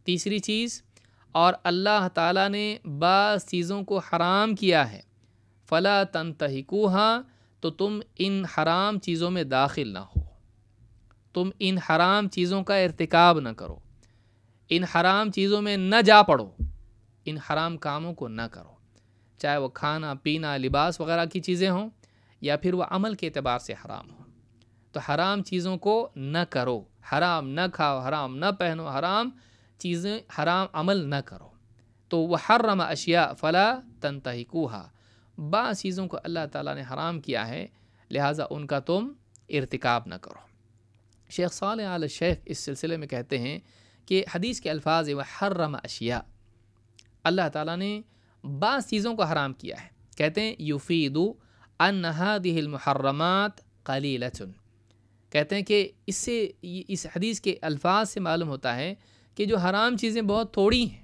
تیسری چیز، اور اللہ تعالیٰ نے بعض چیزوں کو حرام کیا ہے، فَلَا تَنْتَهِكُوهَا، تو تم ان حرام چیزوں میں داخل نہ ہو، تم ان حرام چیزوں کا ارتکاب نہ کرو، ان حرام چیزوں میں نہ جا پڑو، ان حرام کاموں کو نہ کرو، چاہے وہ کھانا پینا لباس وغیرہ کی چیزیں ہوں یا پھر وہ عمل کے اعتبار سے حرام ہو، تو حرام چیزوں کو نہ کرو، حرام نہ کھاؤ، حرام نہ پہنو، حرام چیزیں، حرام عمل نہ کرو۔ تو وحرم اشیاء فلا تنتہکوها، بعض چیزوں کو اللہ تعالیٰ نے حرام کیا ہے لہٰذا ان کا تم ارتکاب نہ کرو۔ شیخ صالح آل شیخ اس سلسلے میں کہتے ہیں کہ حدیث کے الفاظ وحرم اشیاء، اللہ تعالیٰ نے بعض چیزوں کو حرام کیا ہے، کہتے ہیں یفید ان هذه المحرمات قلیلۃ، کہتے ہیں کہ اس حدیث کے الفاظ سے معلوم ہوتا ہے کہ جو حرام چیزیں بہت تھوڑی ہیں،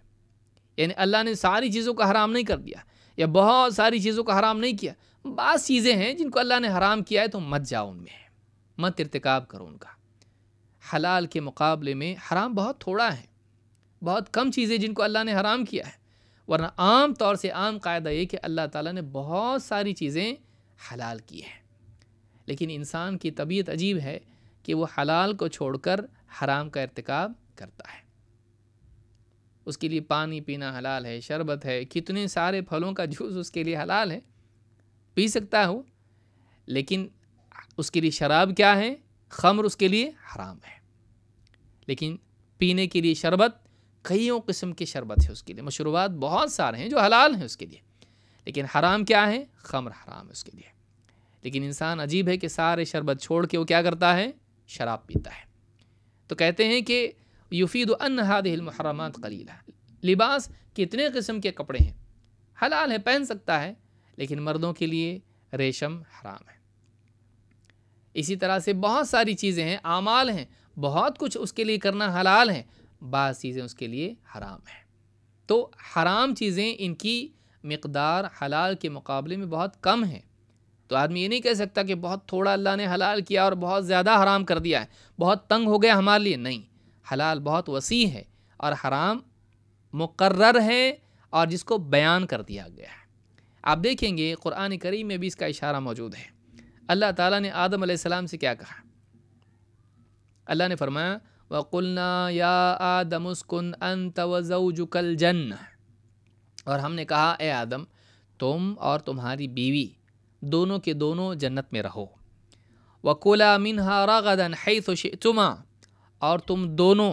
یعنی اللہ نے ساری چیزوں کو حرام نہیں کر دیا یا بہت ساری چیزوں کو حرام نہیں کیا، بعض چیزیں ہیں جن کو اللہ نے حرام کیا ہے تو مت جاؤ ان میں، مت ارتکاب کرو ان کا۔ حلال کے مقابلے میں حرام بہت تھوڑا ہے، بہت کم چیزیں جن کو اللہ نے حرام کیا ہے، ورنہ عام طور سے عام قاعدہ یہ کہ اللہ تعالیٰ نے بہت ساری چیزیں حلال کی ہیں، لیکن انسان کی طبیعت عجیب ہے کہ وہ حلال کو چھوڑ کر حرام کا ارتکاب کرتا ہے۔ اس کے لیے پانی پینا حلال ہے، شربت ہے، کتنے سارے پھلوں کا جوس اس کے لیے حلال ہے، پی سکتا ہے وہ، لیکن اس کے لیے شراب کیا ہے؟ خمر اس کے لیے حرام ہے۔ لیکن پینے کے لیے شربت، کئیوں قسم کے شربت ہے اس کے لیے، مشروبات بہت سارے ہیں جو حلال ہیں اس کے لیے، لیکن حرام کیا ہے؟ خمر حرام ہے اس کے لیے۔ لیکن انسان عجیب ہے کہ سارے شربت چھوڑ کے وہ کیا کرتا ہے؟ شراب پیتا ہے۔ تو کہتے ہیں کہ یفید ان هذه المحرمات قلیلہ، لباس کتنے قسم کے کپڑے ہیں، حلال ہے، پہن سکتا ہے، لیکن مردوں کے لیے ریشم حرام ہے۔ اسی طرح سے بہت ساری چیزیں ہیں، اعمال ہیں، بہت کچھ اس کے لیے کرنا حلال ہے، بعض چیزیں اس کے لیے حرام ہیں۔ تو حرام چیزیں ان کی مقدار حلال کے مقابلے میں بہت کم ہے، تو آدمی یہ نہیں کہہ سکتا کہ بہت تھوڑا اللہ نے حلال کیا اور بہت زیادہ حرام کر دیا ہے، بہت تنگ ہو گیا ہمارے لیے، نہیں، حلال بہت وسیع ہے اور حرام مقرر ہے اور جس کو بیان کر دیا گیا ہے۔ آپ دیکھیں گے قرآن کریم میں بھی اس کا اشارہ موجود ہے۔ اللہ تعالیٰ نے آدم علیہ السلام سے کیا کہا؟ اللہ نے فرمایا وَقُلْنَا يَا آدَمُ اسْكُنْ أَنْتَ وَزَوْجُكَ الْجَنَّةَ، اور ہم نے کہا اے آدم تم اور تمہاری بیوی دونوں کے دونوں جنت میں رہو، وَكُلَا مِنْهَا رَغَدًا حَيْثُ شِئْتُمَا، اور تم دونوں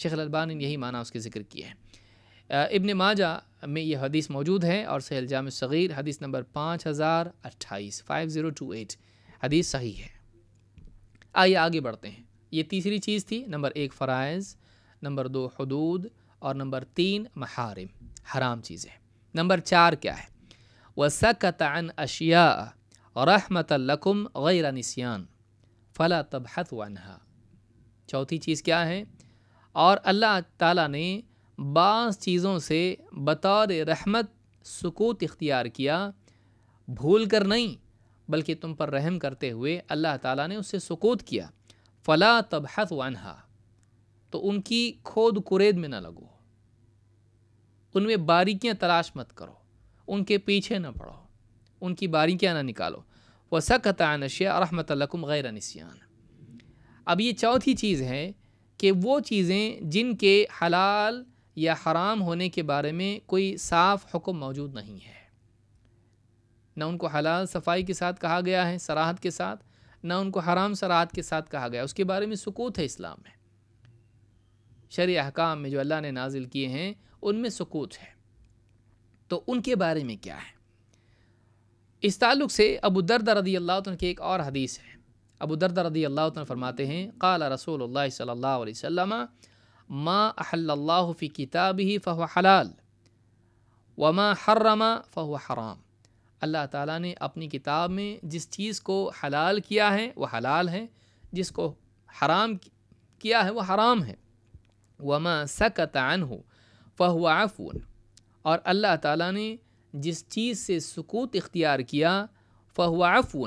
شیخ الالبانی نے یہی معنی اس کے ذکر کیا ہے۔ ابن ماجہ میں یہ حدیث موجود ہے اور صحیح الجامع الصغیر حدیث نمبر 5028 5028 حدیث صحیح ہے۔ آئیے آگے بڑھتے ہیں۔ یہ تیسری چیز تھی، نمبر 1 فرائض، نمبر 2 حدود، اور نمبر 3 محارم، حرام چیزیں۔ نمبر 4 کیا ہے؟ وَسَكَتَ عَنْ أَشْيَاءَ رَحْمَةً لَكُمْ غَيْرَ نِسْيَانٍ فَلَا تَبْحَثُوا عَنْهَا۔ چوتھی چیز کیا ہے؟ اور اللہ تعالیٰ نے بعض چیزوں سے بطور رحمت سکوت اختیار کیا، بھول کر نہیں بلکہ تم پر رحم کرتے ہوئے اللہ تعالیٰ نے اس سے سکوت کیا۔ فلا تبحثوا عنہا، تو ان کی کھود کرید میں نہ لگو، ان میں باریکیاں تلاش مت کرو، ان کے پیچھے نہ پڑو، ان کی باریکیاں نہ نکالو۔ وَسَكَتَ عَنْ أَشْيَاءَ رَحْمَةً لَكُمْ غَيْرَ نِسْيَانٍ۔ اب یہ چوتھی چیز ہے کہ وہ چیزیں جن کے حلال یا حرام ہونے کے بارے میں کوئی صاف حکم موجود نہیں ہے، نہ ان کو حلال صفائی کے ساتھ کہا گیا ہے صراحت کے ساتھ، نہ ان کو حرام صراحت کے ساتھ کہا گیا، اس کے بارے میں سکوت ہے اسلام میں۔ شرعی احکام میں جو اللہ نے نازل کیے ہیں ان میں سکوت ہے، تو ان کے بارے میں کیا ہے؟ اس تعلق سے ابو دردہ رضی اللہ عنہ کی ایک اور حدیث ہے۔ ابو دردہ رضی اللہ عنہ فرماتے ہیں قال رسول اللہ صلی اللہ علیہ وسلم ما احل اللہ فی کتابہ فہو حلال وما حرم فہو حرام۔ اللہ تعالیٰ نے اپنی کتاب میں جس چیز کو حلال کیا ہے وہ حلال ہے، جس کو حرام کیا ہے وہ حرام ہے۔ وما سکت عنہ فہو عفو، اور اللہ تعالیٰ نے جس چیز سے سکوت اختیار کیا فہو عفو،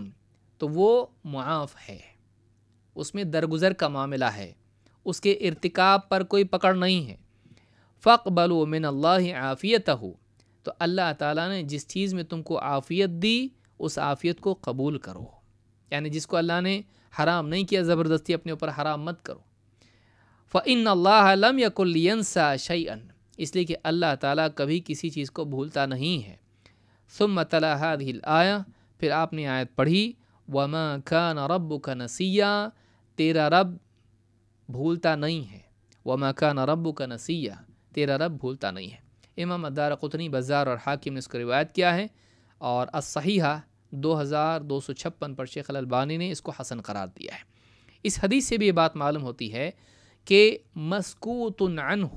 تو وہ معاف ہے، اس میں درگزر کا معاملہ ہے، اس کے ارتکاب پر کوئی پکڑ نہیں ہے۔ فاقبلوا من اللہ عافیتہ، تو اللہ تعالیٰ نے جس چیز میں تم کو عافیت دی اس عافیت کو قبول کرو، یعنی جس کو اللہ نے حرام نہیں کیا زبردستی اپنے اوپر حرام مت کرو۔ فإن اللہ لم یکن لینسى شیئا، اس لیے کہ اللہ تعالیٰ کبھی کسی چیز کو بھولتا نہیں ہے۔ ثم تلا هذه الآیہ، پھر آپ نے آیت پڑھی وما كان ربک نسیا، تیرا رب بھولتا نہیں ہے۔ وما كان ربک نسیا، تیرا رب بھولتا نہیں ہے۔ امام الدارقطنی، بزار اور حاکم نے اس کو روایت کیا ہے، اور الصحیحہ 2256 پر شیخ الالبانی نے اس کو حسن قرار دیا ہے۔ اس حدیث سے بھی یہ بات معلوم ہوتی ہے کہ مسکوت عنہ،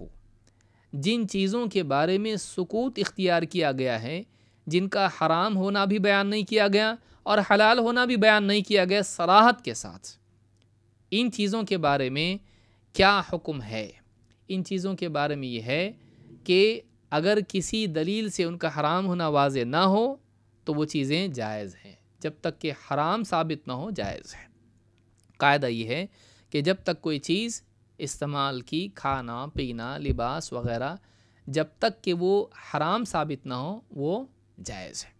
جن چیزوں کے بارے میں سکوت اختیار کیا گیا ہے، جن کا حرام ہونا بھی بیان نہیں کیا گیا اور حلال ہونا بھی بیان نہیں کیا گیا صراحت کے ساتھ، ان چیزوں کے بارے میں کیا حکم ہے؟ ان چیزوں کے بارے میں یہ ہے کہ اگر کسی دلیل سے ان کا حرام ہونا واضح نہ ہو تو وہ چیزیں جائز ہیں، جب تک کہ حرام ثابت نہ ہو جائز ہے۔ قاعدہ یہ ہے کہ جب تک کوئی چیز استعمال کی، کھانا پینا لباس وغیرہ، جب تک کہ وہ حرام ثابت نہ ہو وہ جائز ہے۔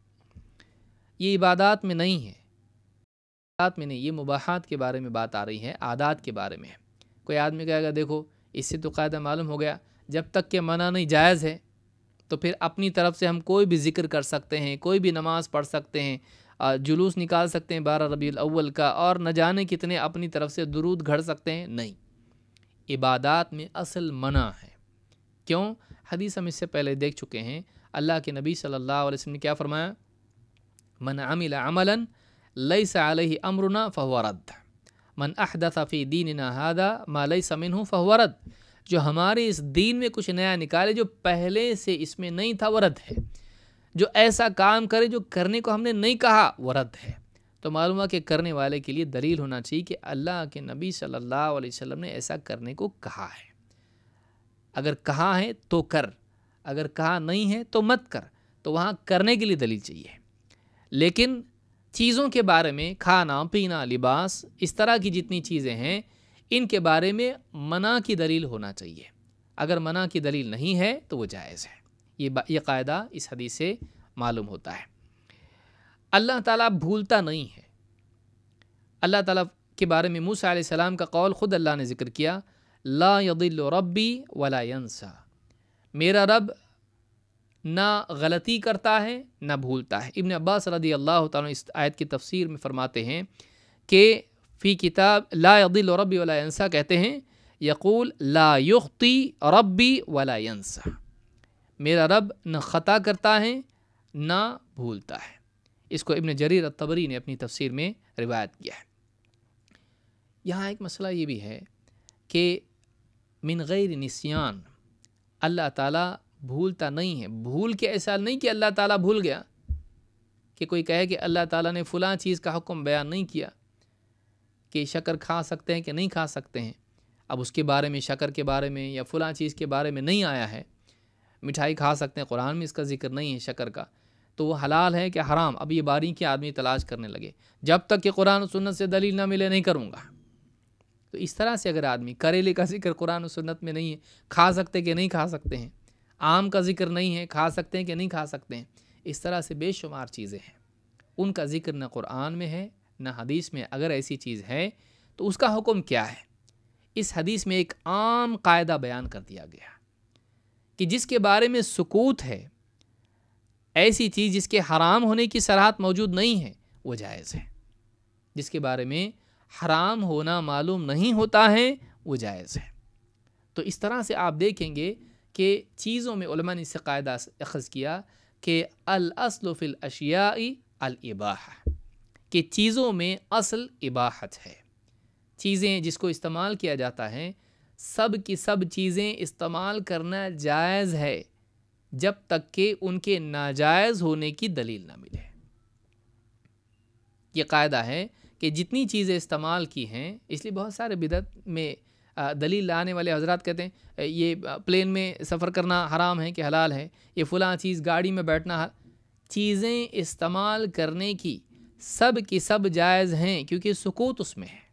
یہ عبادات میں نہیں ہے، عبادات میں نہیں، یہ مباحات کے بارے میں بات آ رہی ہے، عادات کے بارے میں ہے۔ کوئی آدمی کہے گا دیکھو اس سے تو قاعدہ معلوم ہو گیا، جب تک کہ منع نہیں جائز ہے تو پھر اپنی طرف سے ہم کوئی بھی ذکر کر سکتے ہیں، کوئی بھی نماز پڑھ سکتے ہیں، جلوس نکال سکتے ہیں 12 ربیع الاول کا، اور نہ جانے کتنے اپنی طرف سے درود گھڑ سکتے ہیں۔ نہیں، عبادات میں اصل منع ہے۔ کیوں؟ حدیث ہم اس سے پہلے دیکھ چکے ہیں، اللہ کے نبی صلی اللہ علیہ وسلم نے کیا فرمایا؟ من عمل عملا لیس علیہ امرنا فہو رد، من احدث فی دیننا ھذا ما لیس منہ فہو رد، جو ہمارے اس دین میں کچھ نیا نکالے جو پہلے سے اس میں نہیں تھا وہ رد ہے، جو ایسا کام کرے جو کرنے کو ہم نے نہیں کہا وہ رد ہے۔ تو معلوم ہے کہ کرنے والے کے لیے دلیل ہونا چاہیے کہ اللہ کے نبی صلی اللہ علیہ وسلم نے ایسا کرنے کو کہا ہے، اگر کہا ہے تو کر، اگر کہا نہیں ہے تو مت کر، تو وہاں کرنے کے لیے دلیل چاہیے۔ لیکن چیزوں کے بارے میں، کھانا پینا لباس، اس طرح کی جتنی چیزیں ہیں ان کے بارے میں منع کی دلیل ہونا چاہیے، اگر منع کی دلیل نہیں ہے تو وہ جائز ہے۔ یہ قاعدہ اس حدیث سے معلوم ہوتا ہے۔ اللہ تعالیٰ بھولتا نہیں ہے۔ اللہ تعالیٰ کے بارے میں موسیٰ علیہ السلام کا قول خود اللہ نے ذکر کیا، لا یضل ربی ولا ینسیٰ، میرا رب نہ غلطی کرتا ہے نہ بھولتا ہے۔ ابن عباس رضی اللہ تعالیٰ اس آیت کی تفسیر میں فرماتے ہیں کہ فی کتاب لا یضل ربی ولا ینسیٰ، کہتے ہیں یقول لا یخطی ربی ولا ینسا، میرا رب نہ خطا کرتا ہے نہ بھولتا ہے۔ اس کو ابن جریر الطبری نے اپنی تفسیر میں روایت کیا ہے۔ یہاں ایک مسئلہ یہ بھی ہے کہ من غیر نسیان، اللہ تعالیٰ بھولتا نہیں ہے۔ بھول کے ایسا نہیں کہ اللہ تعالیٰ بھول گیا، کہ کوئی کہے کہ اللہ تعالیٰ نے فلاں چیز کا حکم بیان نہیں کیا کہ شکر کھا سکتے ہیں کہ نہیں کھا سکتے ہیں، اب اس کے بارے میں، شکر کے بارے میں یا فلاں چیز کے بارے میں نہیں آیا ہے۔ مٹھائی کھا سکتے ہیں، قرآن میں اس کا ذکر نہیں ہے شکر کا، تو وہ حلال ہے کہ حرام، اب یہ باریکی آدمی تلاش کرنے لگے، جب تک کہ قرآن و سنت سے دلیل نہ ملے نہیں کروں گا۔ تو اس طرح سے اگر آدمی، کریلے کا ذکر قرآن و سنت میں نہیں ہے، کھا سکتے کہ نہیں کھا سکتے ہیں، آم کا ذکر نہیں ہے، کھا سکتے ہیں کہ نہیں کھا سکتے ہیں، اس طرح سے بے شمار چیزیں ہیں، ان کا ذکر نہ قرآن میں ہے نہ حدیث میں۔ اگر ایسی چیز ہے تو اس کا حکم کیا ہے؟ اس حدیث میں ایک عام قاعدہ بیان کر دیا گیا کہ جس کے بارے میں سکوت ہے، ایسی چیز جس کے حرام ہونے کی صراحت موجود نہیں ہے، وہ جائز ہے۔ جس کے بارے میں حرام ہونا معلوم نہیں ہوتا ہے، وہ جائز ہے۔ تو اس طرح سے آپ دیکھیں گے کہ چیزوں میں علماء نے اس سے قاعدہ اخذ کیا کہ الاصل فی الاشیاء الاباحہ، کہ چیزوں میں اصل اباحت ہے۔ چیزیں جس کو استعمال کیا جاتا ہے، سب کی سب چیزیں استعمال کرنا جائز ہے جب تک کہ ان کے ناجائز ہونے کی دلیل نہ ملے۔ یہ قاعدہ ہے کہ جتنی چیزیں استعمال کی ہیں، اس لیے بہت سارے بدعت میں دلیل لانے والے حضرات کہتے ہیں یہ پلین میں سفر کرنا حرام ہے کہ حلال ہے، یہ فلاں چیز گاڑی میں بیٹھنا، چیزیں استعمال کرنے کی سب کی سب جائز ہیں کیونکہ سکوت اس میں ہے۔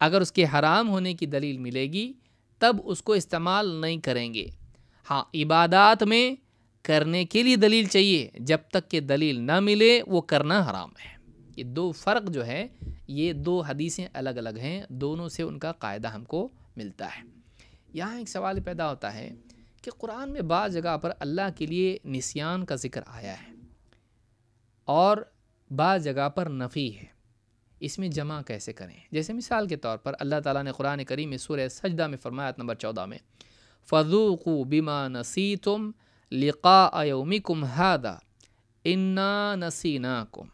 اگر اس کے حرام ہونے کی دلیل ملے گی تب اس کو استعمال نہیں کریں گے۔ ہاں، عبادات میں کرنے کے لیے دلیل چاہیے، جب تک کہ دلیل نہ ملے وہ کرنا حرام ہے۔ یہ دو فرق جو ہے، یہ دو حدیثیں الگ الگ ہیں، دونوں سے ان کا قاعدہ ہم کو ملتا ہے۔ یہاں ایک سوال پیدا ہوتا ہے کہ قرآن میں بعض جگہ پر اللہ کے لیے نسیان کا ذکر آیا ہے اور بعض جگہ پر نفی ہے، اس میں جمع کیسے کریں؟ جیسے مثال کے طور پر اللہ تعالیٰ نے قرآن کریم میں سورہ سجدہ میں فرمایا، آیت نمبر 14 میں فَذُوقُوا بِمَا نَسِيتُمْ لِقَاءَ يَوْمِكُمْ هَذَا إِنَّا نَسِينَاكُمْ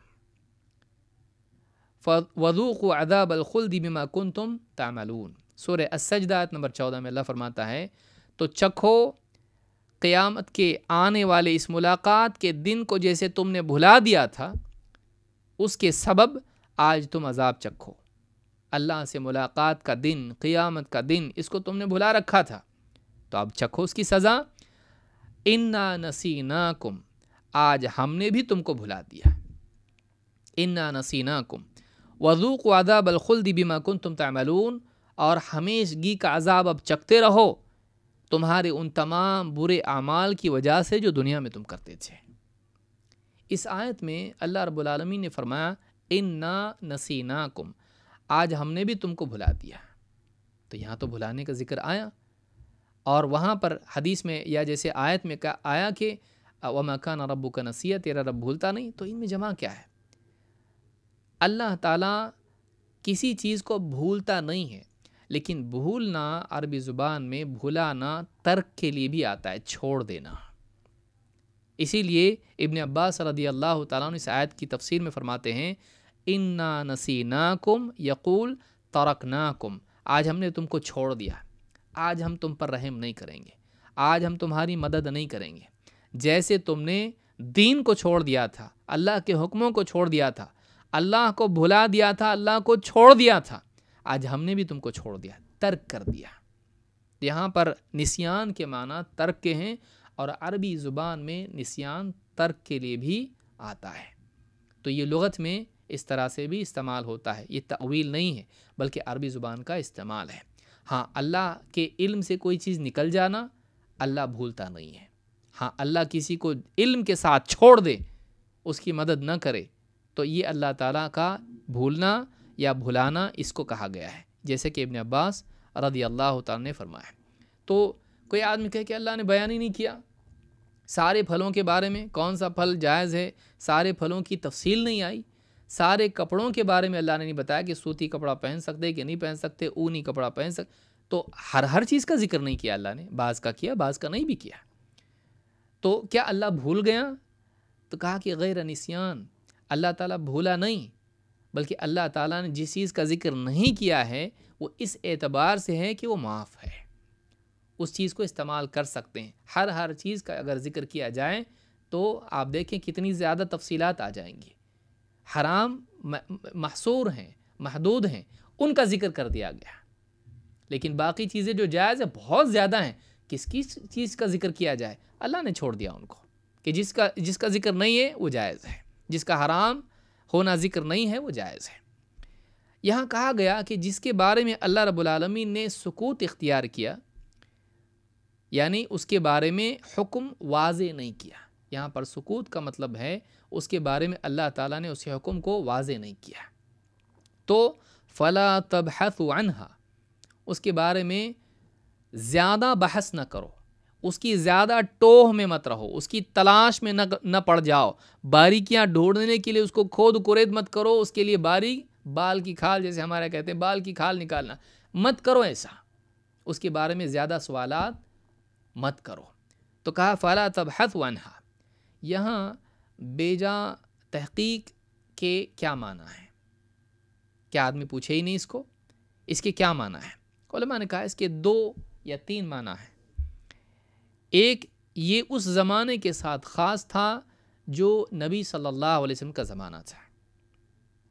وَذُوقُوا عَذَابَ الْخُلْدِ بِمَا كُنْتُمْ تَعْمَلُونَ۔ سورہ السجدہ آیت نمبر 14 میں اللہ فرماتا ہے تو چکھو قیامت کے آنے والے اس ملاقات کے دن کو جیسے تم نے بھلا دیا تھا، اس کے سبب آج تم عذاب چکھو۔ اللہ سے ملاقات کا دن، قیامت کا دن، اس کو تم نے بھلا رکھا تھا تو اب چکھو اس کی سزا۔ اِنَّا نَسِينَاكُمْ، آج ہم نے بھی تم کو بھلا دیا۔ اِنَّا نَسِينَاكُمْ وَذُوقُوا عَذَابَ الْخُلْدِ بِمَا كُنْتُمْ تَعْمَلُونَ، اور ہمیشگی کا عذاب اب چکھتے رہو تمہارے ان تمام برے اعمال کی وجہ سے جو دنیا میں تم کرتے تھے۔ اس آیت میں اللہ رب العالمین نے فرمایا اِنَّا نَسِينَاكُمْ، آج ہم نے بھی تم کو بھلا دیا۔ تو یہاں تو بھلانے کا ذکر آیا، اور وہاں پر حدیث میں یا جیسے آیت میں آیا کہ وَمَا كَانَ رَبُّكَ نَسِيًّا، تیرا رب بھولتا نہیں۔ تو ان میں جمع کیا ہے؟ اللہ تعالیٰ کسی چیز کو بھولتا نہیں ہے، لیکن بھولنا عربی زبان میں بھلانا ترک کے لیے بھی آتا ہے، چھوڑ دینا۔ اسی لیے ابن عباس رضی اللہ تعالیٰ عنہ اس آیت کی تفسیر میں فرماتے ہیں اِنَّا نَسِينَاكُمْ یقول تَرَكْنَاكُمْ، آج ہم نے تم کو چھوڑ دیا، آج ہم تم پر رحم نہیں کریں گے، آج ہم تمہاری مدد نہیں کریں گے۔ جیسے تم نے دین کو چھوڑ دیا تھا، اللہ کے حکموں کو چھوڑ دیا تھا، اللہ کو بھلا دیا تھا، اللہ کو چھوڑ دیا تھا، آج ہم نے بھی تم کو چھوڑ دیا، ترک کر دیا۔ یہاں پر نسیان کے معنی ترک کے ہیں، اور عربی زبان میں نسیان ترک کے لیے بھی آتا ہے۔ تو یہ لغت میں اس طرح سے بھی استعمال ہوتا ہے، یہ تأویل نہیں ہے بلکہ عربی زبان کا استعمال ہے۔ ہاں، اللہ کے علم سے کوئی چیز نکل جانا اللہ بھولتا نہیں ہے۔ ہاں، اللہ کسی کو علم کے ساتھ چھوڑ دے، اس کی مدد نہ کرے، تو یہ اللہ تعالیٰ کا بھولنا یا بھلانا اس کو کہا گیا ہے، جیسے کہ ابن عباس رضی اللہ تعالیٰ نے فرمایا۔ تو کوئی آدمی کہے کہ اللہ نے بیان ہی نہیں کیا سارے پھلوں کے بارے میں، کون سا پھل جائز ہے، سارے پھلوں کی تفصیل نہیں آئی، سارے کپڑوں کے بارے میں اللہ نے نہیں بتایا کہ سوتی کپڑا پہن سکتے کہ نہیں پہن سکتے، اونی کپڑا پہن سکتے، تو ہر چیز کا ذکر نہیں کیا اللہ نے، بعض کا کیا بعض کا نہیں بھی کیا۔ تو کیا اللہ بھول گیا؟ تو کہا کہ غیر نسیان، اللہ تعالیٰ بھولا نہیں، بلکہ اللہ تعالیٰ نے جس چیز کا ذکر نہیں کیا ہے وہ اس اعتبار سے ہے کہ وہ معاف ہے، اس چیز کو استعمال کر سکتے ہیں۔ ہر چیز کا اگر ذکر کیا جائے تو آپ دیکھیں کتنی زیادہ تفصیلات آ جائیں گی۔ حرام محصور ہیں، محدود ہیں، ان کا ذکر کر دیا گیا، لیکن باقی چیزیں جو جائز ہیں بہت زیادہ ہیں، کس چیز کا ذکر کیا جائے؟ اللہ نے چھوڑ دیا ان کو کہ جس کا ذکر نہیں ہے وہ جائز ہے، جس کا حرام ہونا ذکر نہیں ہے وہ جائز ہے۔ یہاں کہا گیا کہ جس کے بارے میں اللہ رب العالمین نے سکوت اختیار کیا، یعنی اس کے بارے میں حکم واضح نہیں کیا۔ یہاں پر سکوت کا مطلب ہے اس کے بارے میں اللہ تعالیٰ نے اس حکم کو واضح نہیں کیا، تو فلا تبحثوا عنہا، اس کے بارے میں زیادہ بحث نہ کرو، اس کی زیادہ ٹوہ میں مت رہو، اس کی تلاش میں نہ پڑ جاؤ، باریکیاں ڈھونڈنے کے لیے اس کو کھود کرید مت کرو، اس کے لیے باریک بال کی کھال، جیسے ہمارے کہتے ہیں بال کی کھال نکالنا، مت کرو ایسا، اس کے بارے میں زیادہ سوالات مت کرو۔ تو کہا فلا تبحثوا عنہا، یہاں بیجا تحقیق کے کیا معنی ہے؟ کیا آدمی پوچھے ہی نہیں اس کے کیا معنی ہے؟ علماء نے کہا اس کے 2 یا 3 معنی ہیں۔ ایک، یہ اس زمانے کے ساتھ خاص تھا جو نبی صلی اللہ علیہ وسلم کا زمانہ تھا،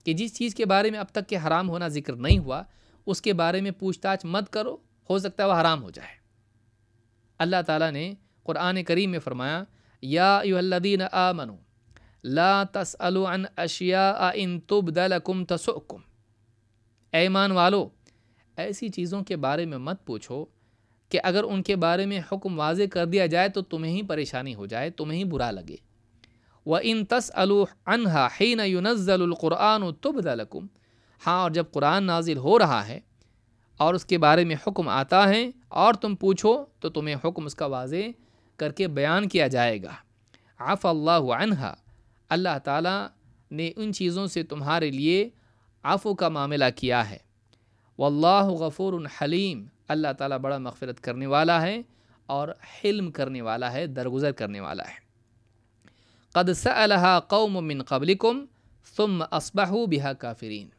کہ جس چیز کے بارے میں اب تک کے حرام ہونا ذکر نہیں ہوا اس کے بارے میں پوچھ تاچھ مت کرو، ہو سکتا ہے وہ حرام ہو جائے۔ اللہ تعالیٰ نے قرآن کریم میں فرمایا یا ایھا الذین آمنوا لا تسألوا عن اشیاء ان تبد لکم تسؤکم، اے ایمان والو ایسی چیزوں کے بارے میں مت پوچھو کہ اگر ان کے بارے میں حکم واضح کر دیا جائے تو تمہیں ہی پریشانی ہو جائے، تمہیں ہی برا لگے۔ وَإِن تَسْأَلُوا عَنْهَا حِينَ يُنَزَّلُ الْقُرْآنُ تُبْدَ لَكُمْ، ہاں اور جب قرآن نازل ہو رہا ہے اور اس کے بارے میں حکم آتا ہے اور تم پوچھو تو تمہیں حکم اس کا واضح کر کے بیان کیا جائے گا۔ عَفَا اللَّهُ عَنْهَا، اللہ تعالیٰ نے ان چیزوں سے تمہارے لیے عفو کا معاملہ کیا ہے۔ واللہ غفور حلیم، اللہ تعالیٰ بڑا مغفرت کرنے والا ہے اور حلم کرنے والا ہے، درگزر کرنے والا ہے۔ قد سألها قوم من قبلکم ثم اصبحوا بها کافرین،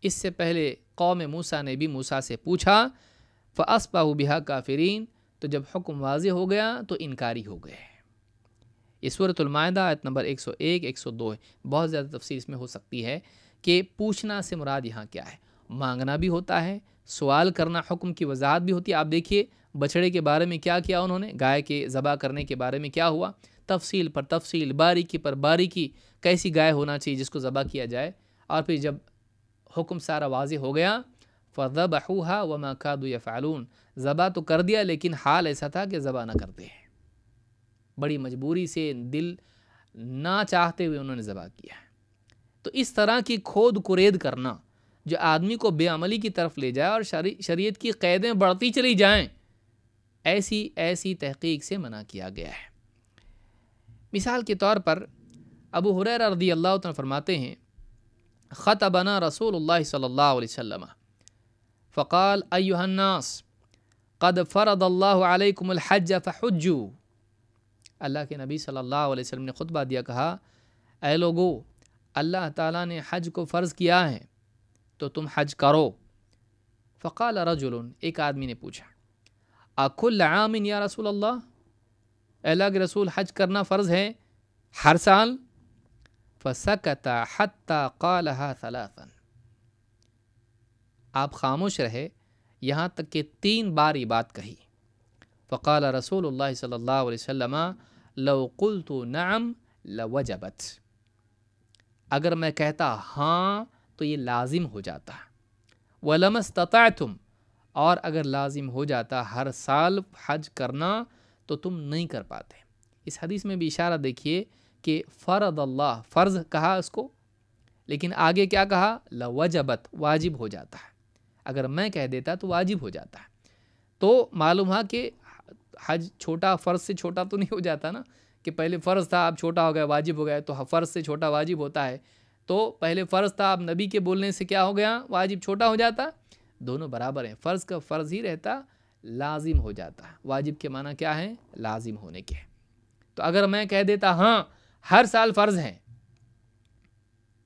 اس سے پہلے قوم موسیٰ نے بھی موسیٰ سے پوچھا، فاصبحوا بها کافرین، تو جب حکم واضح ہو گیا تو انکاری ہو گئے۔ یہ سورۃ المائدہ آیت نمبر 101 102 ہے۔ بہت زیادہ تفصیل اس میں ہو سکتی ہے کہ پوچھنا سے مراد یہاں کیا ہے۔ مانگنا بھی ہوتا ہے، سوال کرنا حکم کی وضاحت بھی ہوتی ہے۔ آپ دیکھیے بچڑے کے بارے میں کیا کیا انہوں نے، گائے کے ذبح کرنے کے بارے میں کیا ہوا، تفصیل پر تفصیل، باریکی پر باریکی، کیسی گائے ہونا چاہیے جس کو ذبح کیا جائے، اور پھر جب حکم سارا واضح ہو گیا فَذَبَحُوهَا وَمَا كَادُوا يَفْعَلُونَ، ذبح تو کر دیا لیکن حال ایسا تھا کہ ذبح نہ کرتے ہیں، بڑی مجبوری سے، دل نہ چاہتے ہوئے انہوں نے ذبح کیا۔ تو اس طرح کی کھود کرید کرنا جو آدمی کو بے عملی کی طرف لے جائے اور شریعت کی قیدیں بڑھتی چلی جائیں، ایسی تحقیق سے منع کیا گیا ہے۔ مثال کے طور پر ابو ہریرہ رضی اللہ عنہ فرماتے ہیں خطبنا رسول اللہ صلی اللہ علیہ وسلم فقال ایھا الناس قد فرض اللہ علیکم الحج فحجوا، اللہ کے نبی صلی اللہ علیہ وسلم نے خطبہ دیا، کہا اے لوگو اللہ تعالیٰ نے حج کو فرض کیا ہے تو تم حج کرو۔ فقال رجل، ایک آدمی نے پوچھا اکل عام یا رسول اللہ کے رسول حج کرنا فرض ہے ہر سال؟ فسکت حتی قالها ثلاثا، آپ خاموش رہے یہاں تک کہ 3 بار یہ بات کہی۔ فقال رسول اللہ صلی اللہ علیہ وسلم لو قلت نعم لوجبت، اگر میں کہتا ہاں تو یہ لازم ہو جاتا، وَلَمَا اسْتَطَعْتُمْ، اور اگر لازم ہو جاتا ہر سال حج کرنا تو تم نہیں کر پاتے۔ اس حدیث میں بھی اشارہ دیکھیے کہ فرض اللہ، فرض کہا اس کو، لیکن آگے کیا کہا؟ لوجبت، واجب ہو جاتا ہے، اگر میں کہہ دیتا تو واجب ہو جاتا ہے۔ تو معلوم ہوا کہ حج چھوٹا فرض سے چھوٹا تو نہیں ہو جاتا نا، کہ پہلے فرض تھا اب چھوٹا ہو گیا واجب ہو گیا، تو فرض سے چھوٹا واجب ہوتا ہے، تو پہلے فرض تھا، اب نبی کے بولنے سے کیا ہو گیا؟ واجب چھوٹا ہو جاتا؟ دونوں برابر ہیں، فرض کا فرض ہی رہتا، لازم ہو جاتا۔ واجب کے معنی کیا ہے؟ لازم ہونے کے۔ تو اگر میں کہہ دیتا ہاں ہر سال فرض ہے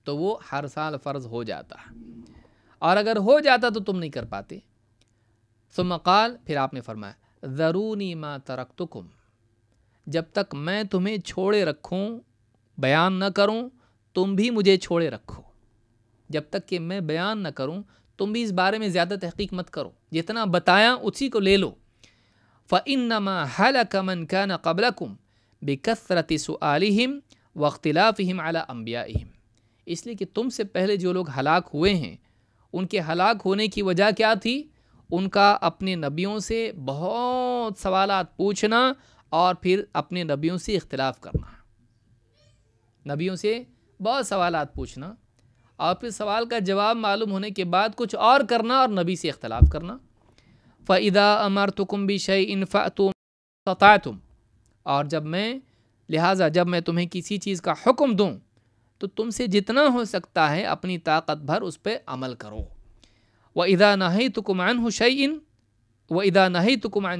تو وہ ہر سال فرض ہو جاتا، اور اگر ہو جاتا تو تم نہیں کر پاتے۔ ثم قال، پھر آپ نے فرمایا ذرونی ما ترکتکم، جب تک میں تمہیں چھوڑے رکھوں، بیان نہ کروں، تم بھی مجھے چھوڑے رکھو۔ جب تک کہ میں بیان نہ کروں تم بھی اس بارے میں زیادہ تحقیق مت کرو، جتنا بتایا اسی کو لے لو۔ فَإِنَّمَا هَلَكَ مَنْ كَانَ قَبْلَكُمْ بِكَثْرَةِ سُؤَالِهِمْ وَاخْتِلَافِهِمْ عَلَى أَنْبِيَائِهِمْ، اس لیے کہ تم سے پہلے جو لوگ ہلاک ہوئے ہیں ان کے ہلاک ہونے کی وجہ کیا تھی؟ ان کا اپنے نبیوں سے بہت سوالات پوچھنا اور پھر اپنے نبیوں سے اختلاف کرنا۔ نبیوں سے بہت سوالات پوچھنا اور پھر سوال کا جواب معلوم ہونے کے بعد کچھ اور کرنا اور نبی سے اختلاف کرنا۔ فَإِذَا أَمَرْتُكُمْ بِشَيْءٍ فَأْتُوا مَا اسْتَطَعْتُمْ، اور جب میں تمہیں کسی چیز کا حکم دوں تو تم سے جتنا ہو سکتا ہے اپنی طاقت بھر اس پہ عمل کرو۔ وَإِذَا نَهَيْتُكُمْ عَنْ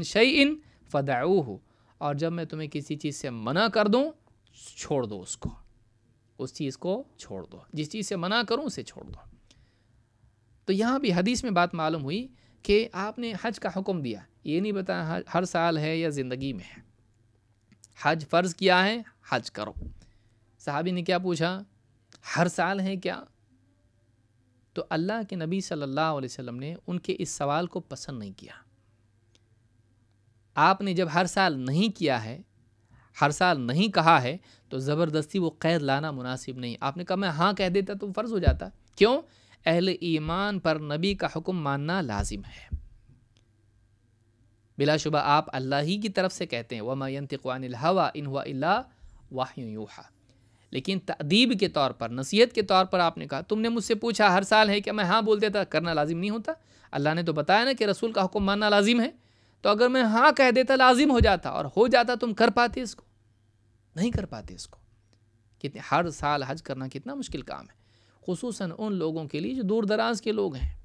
شَيْءٍ فَدَعُوهُ، اور جب میں تمہیں کسی چیز سے منع کر دوں چھوڑ دو اس کو، اس چیز کو چھوڑ دو، جس چیز سے منع کروں اسے چھوڑ دو۔ تو یہاں بھی حدیث میں بات معلوم ہوئی کہ آپ نے حج کا حکم دیا، یہ نہیں بتایا ہر سال ہے یا زندگی میں ہے۔ حج فرض کیا ہے، حج کرو۔ صحابی نے کیا پوچھا؟ ہر سال ہے کیا؟ تو اللہ کے نبی صلی اللہ علیہ وسلم نے ان کے اس سوال کو پسند نہیں کیا۔ آپ نے جب ہر سال نہیں کیا ہے، ہر سال نہیں کہا ہے، تو زبردستی وہ قید لانا مناسب نہیں۔ آپ نے کہا میں ہاں کہہ دیتا تو فرض ہو جاتا۔ کیوں؟ اہل ایمان پر نبی کا حکم ماننا لازم ہے۔ بلا شبہ آپ اللہ ہی کی طرف سے کہتے ہیں وَمَا يَنْتِقُ عَنِ الْهَوَىٰ إِنْ هُوَ إِلَّا وَحْيٌ يُوحَىٰ، لیکن تأدیب کے طور پر، نصیحت کے طور پر آپ نے کہا تم نے مجھ سے پوچھا ہر سال ہے کیا، میں ہاں بول دیتا، کرنا لازم نہیں ہوتا؟ اللہ نے تو بتایا نا کہ رسول کا حکم ماننا لازم ہے، تو اگر میں ہاں کہہ دیتا لازم ہو جاتا، اور ہو جاتا تم کر پاتے اس کو؟ نہیں کر پاتے اس کو۔ کتنے ہر سال حج کرنا کتنا مشکل کام ہے، خصوصاً ان لوگوں کے لیے جو دور دراز کے لوگ ہیں،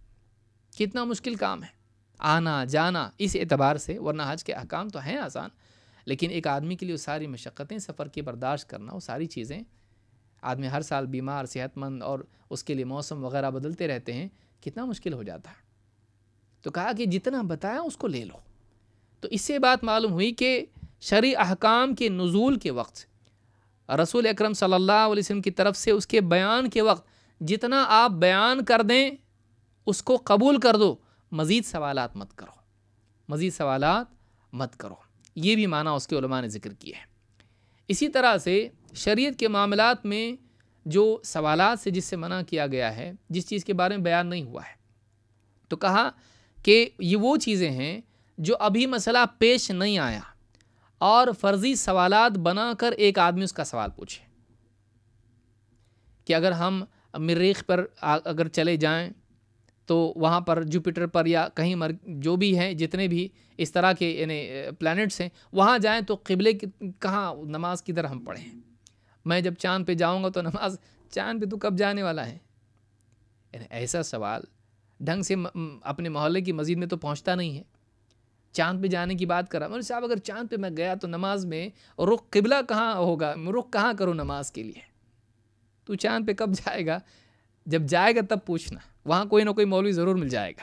کتنا مشکل کام ہے آنا جانا اس اعتبار سے، ورنہ حج کے احکام تو ہیں آسان، لیکن ایک آدمی کے لیے وہ ساری مشقتیں، سفر کی برداشت کرنا، وہ ساری چیزیں، آدمی ہر سال بیمار صحت مند اور اس کے لیے موسم وغیرہ بدلتے رہتے ہیں، کتنا مشکل ہو جاتا ہے۔ تو کہا کہ جتنا بتایا اس کو لے لو۔ تو اس سے بات معلوم ہوئی کہ شرعی احکام کے نزول کے وقت، رسول اکرم صلی اللہ علیہ وسلم کی طرف سے اس کے بیان کے وقت جتنا آپ بیان کر دیں اس کو قبول کر دو، مزید سوالات مت کرو، مزید سوالات مت کرو۔ یہ بھی معنی اس کے علماء نے ذکر کیا ہے۔ اسی طرح سے شریعت کے معاملات میں جو سوالات سے جس سے منع کیا گیا ہے، جس چیز کے بارے میں بیان نہیں ہوا ہے، تو کہا کہ یہ وہ چیزیں ہیں جو ابھی مسئلہ پیش نہیں آیا اور فرضی سوالات بنا کر ایک آدمی اس کا سوال پوچھے، کہ اگر ہم مریخ پر اگر چلے جائیں تو وہاں پر جوپیٹر پر یا کہیں جو بھی ہیں جتنے بھی اس طرح کے یعنی پلانٹس ہیں وہاں جائیں تو قبلے کہاں، نماز کدھر ہم پڑھیں؟ میں جب چاند پہ جاؤں گا تو نماز چاند پہ تو کب جانے والا ہے؟ یعنی ایسا سوال ڈھنگ سے اپنے محلے کی مسجد میں تو پہنچتا نہیں ہے۔ چاند پہ جانے کی بات کر رہا مولوی صاحب، اگر چاند پہ میں گیا تو نماز میں رخ قبلہ کہاں ہوگا، رخ کہاں کروں نماز کے لیے؟ تو چاند پہ کب جائے گا؟ جب جائے گا تب پوچھنا، وہاں کوئی نہ کوئی مولوی ضرور مل جائے گا۔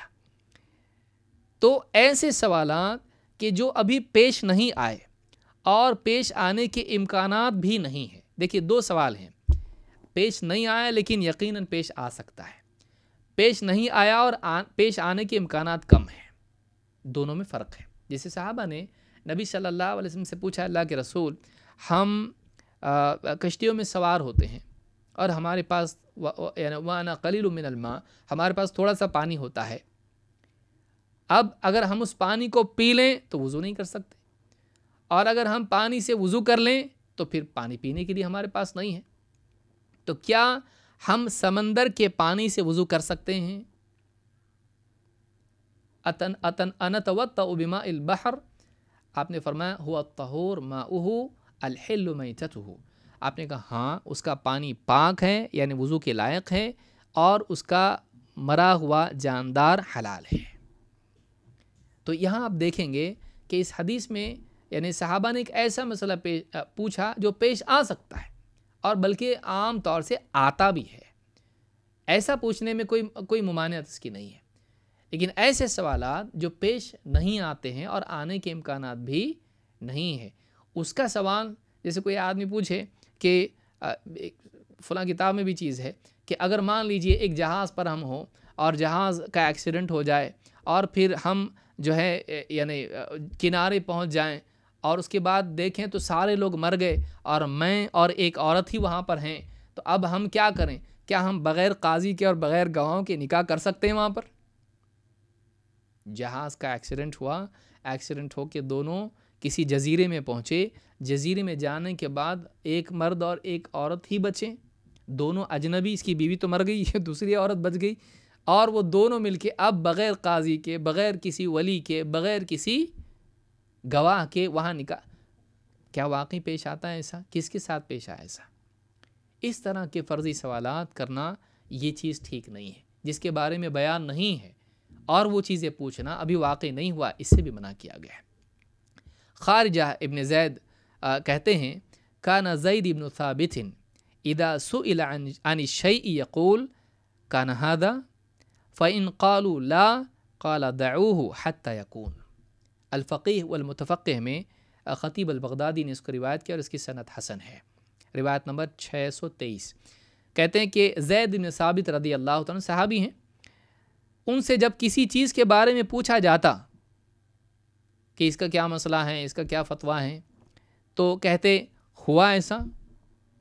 تو ایسے سوالات کہ جو ابھی پیش نہیں آئے اور پیش آنے کے امکانات بھی نہیں ہیں۔ دیکھیے دو سوال ہیں، پیش نہیں آیا لیکن یقیناً پیش آ سکتا ہے، پیش نہیں آیا اور پیش آنے کے امکانات کم ہیں، دونوں میں فرق ہے۔ جیسے صحابہ نے نبی صلی اللہ علیہ وسلم سے پوچھا اللہ کے رسول، ہم کشتیوں میں سوار ہوتے ہیں اور ہمارے پاس یعنی وَأَنَا قَلِيلٌ مِّنَ الْمَاءِ، ہمارے پاس تھوڑا سا پانی ہوتا ہے، اب اگر ہم اس پانی کو پی لیں تو وضو نہیں کر سکتے، اور اگر ہم پانی سے وضو کر لیں تو پھر پانی پینے کے لیے ہمارے پاس نہیں ہے، تو کیا ہم سمندر کے پانی سے وضو کر سکتے ہیں؟ أَنَتَوَضَّأُ بِمَاءِ الْبَحْرِ، آپ نے فرمایا هُوَ الطَّهُورُ مَاؤُهُ الْحِلُّ مَيْتَتُهُ، آپ نے کہا ہاں اس کا پانی پاک ہے یعنی وضو کے لائق ہے اور اس کا مرا ہوا جاندار حلال ہے۔ تو یہاں آپ دیکھیں گے کہ اس حدیث میں یعنی صحابہ نے ایک ایسا مسئلہ پوچھا جو پیش آ سکتا ہے اور بلکہ عام طور سے آتا بھی ہے، ایسا پوچھنے میں کوئی ممانعت اس کی نہیں ہے، لیکن ایسے سوالات جو پیش نہیں آتے ہیں اور آنے کے امکانات بھی نہیں ہیں، اس کا سوال جیسے کوئی آدمی پوچھے کہ فلاں کتاب میں بھی چیز ہے کہ اگر مان لیجئے ایک جہاز پر ہم ہوں اور جہاز کا ایکسیڈنٹ ہو جائے اور پھر ہم جو ہے یعنی کنارے پہنچ جائیں اور اس کے بعد دیکھیں تو سارے لوگ مر گئے اور میں اور ایک عورت ہی وہاں پر ہیں، تو اب ہم کیا کریں؟ کیا ہم بغیر قاضی کے اور بغیر گواہوں کے نکاح کر سکتے ہیں وہاں پر؟ جہاز کا ایکسیڈنٹ ہوا، ایکسیڈنٹ ہو کے دونوں کسی جزیرے میں پہنچے، جزیرے میں جانے کے بعد ایک مرد اور ایک عورت ہی بچے، دونوں اجنبی، اس کی بیوی تو مر گئی ہے، دوسری عورت بچ گئی، اور وہ دونوں مل کے اب بغیر قاضی کے، بغیر کسی ولی کے، بغیر کسی گواہ کے وہاں نکاح، کیا واقعی پیش آتا ہے ایسا؟ کس کے ساتھ پیش آیا ایسا؟ اس طرح کے فرضی سوالات کرنا یہ چیز ٹھیک نہیں ہے، جس کے بارے میں بیان نہیں ہے اور وہ چیزیں پوچھنا ابھی واقع نہیں ہوا، اس سے بھی منع کیا گیا ہے۔ خارجہ ابن زید کہتے ہیں کان زید ابن ثابت اذا سئل عن الشیء یقول کان ھذا فإن قالوا لا قال دعوه حتى يكون۔ الفقیہ والمتفقہ میں خطیب البغدادی نے اس کو روایت کیا اور اس کی سند حسن ہے، روایت نمبر 623۔ کہتے ہیں کہ زید بن ثابت رضی اللہ عنہ صحابی ہیں، ان سے جب کسی چیز کے بارے میں پوچھا جاتا کہ اس کا کیا مسئلہ ہے، اس کا کیا فتویٰ ہے، تو کہتے ہوا ایسا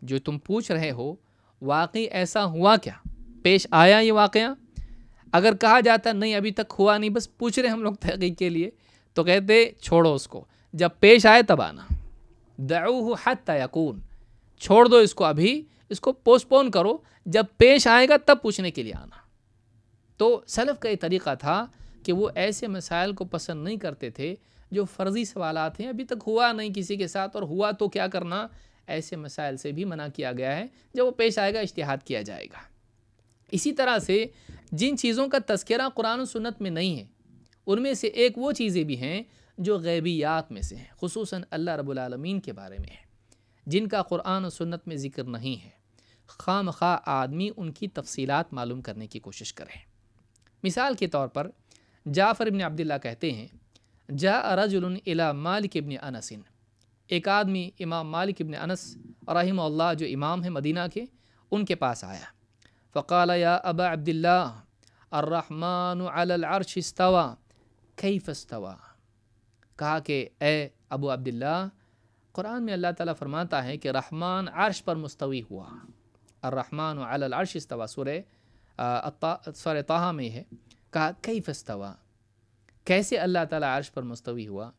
جو تم پوچھ رہے ہو، واقعی ایسا ہوا کیا، پیش آیا یہ واقعہ؟ اگر کہا جاتا نہیں ابھی تک ہوا نہیں، بس پوچھ رہے ہم لوگ تحقیق کے لیے، تو کہتے چھوڑو اس کو، جب پیش آئے تب آنا، دعوہ حتی یکون، چھوڑ دو اس کو، ابھی اس کو پوسٹ پون کرو، جب پیش آئے گا تب پوچھنے کے لیے آنا۔ تو سلف کا یہ طریقہ تھا کہ وہ ایسے مسائل کو پسند نہیں کرتے تھے جو فرضی سوالات ہیں، ابھی تک ہوا نہیں کسی کے ساتھ اور ہوا تو کیا کرنا، ایسے مسائل سے بھی منع کیا گیا ہے، جب وہ پیش آئے گا اجتہاد کیا جائے گا۔ اسی طرح سے جن چیزوں کا تذکرہ قرآن و سنت میں نہیں ہے، ان میں سے ایک وہ چیزیں بھی ہیں جو غیبیات میں سے ہیں، خصوصاً اللہ رب العالمین کے بارے میں ہیں، جن کا قرآن و سنت میں ذکر نہیں ہے، خواہ مخواہ آدمی ان کی تفصیلات معلوم کرنے کی کوشش کرے۔ مثال کے طور پر جعفر بن عبداللہ کہتے ہیں جاء رجل الی مالک بن انس، ایک آدمی امام مالک بن انس رحمہ اللہ جو امام ہیں مدینہ کے، ان کے پاس آیا، فقال یا ابا عبداللہ الرحمن علی العرش استوى کیف استوى، کہا کہ اے ابو عبداللہ، قرآن میں اللہ تعالیٰ فرماتا ہے کہ رحمان عرش پر مستوی ہوا، الرحمن علی العرش استوى، سورہ طٰہٰ میں ہے، کہا کیف استوى، کیسے اللہ تعالیٰ عرش پر مستوی ہوا؟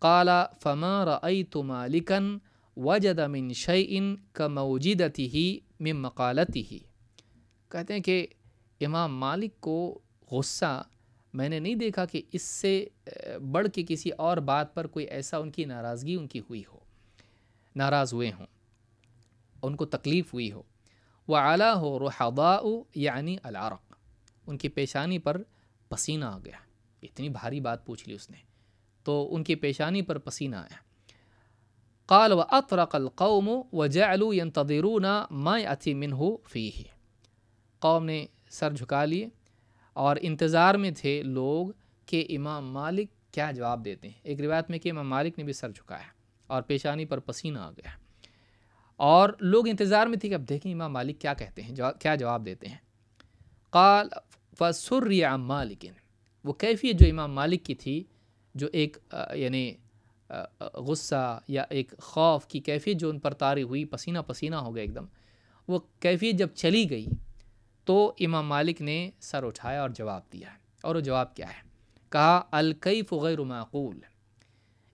قال فما رأيت مالكا وجد من شيء كموجدته من مقالته، کہتے ہیں کہ امام مالک کو غصہ میں نے نہیں دیکھا کہ اس سے بڑھ کے کسی اور بات پر کوئی ایسا ان کی ناراضگی ان کی ہوئی ہو، ناراض ہوئے ہوں، ان کو تکلیف ہوئی ہو۔ وعلاه رحضاء یعنی العرق، ان کی پیشانی پر پسینہ آ گیا، اتنی بھاری بات پوچھ لی اس نے تو ان کی پیشانی پر پسینہ آیا۔ قال واطرق القوم وجعلوا ينتظرون ما يأتي منه فيه، قوم نے سر جھکا لیے اور انتظار میں تھے لوگ کہ امام مالک کیا جواب دیتے ہیں۔ ایک روایت میں کہ امام مالک نے بھی سر جھکایا اور پیشانی پر پسینہ آ گیا، اور لوگ انتظار میں تھے کہ اب دیکھیں امام مالک کیا کہتے ہیں، کیا جواب دیتے ہیں۔ قال فسري عن مالک، وہ کیفیت جو امام مالک کی تھی، جو ایک یعنی غصہ یا ایک خوف کی کیفیت جو ان پر طاری ہوئی، پسینہ پسینہ ہو گیا ایک دم، وہ کیفیت جب چلی گئی تو امام مالک نے سر اٹھایا اور جواب دیا، اور وہ جواب کیا ہے؟ کہا الکیف غیر معقول،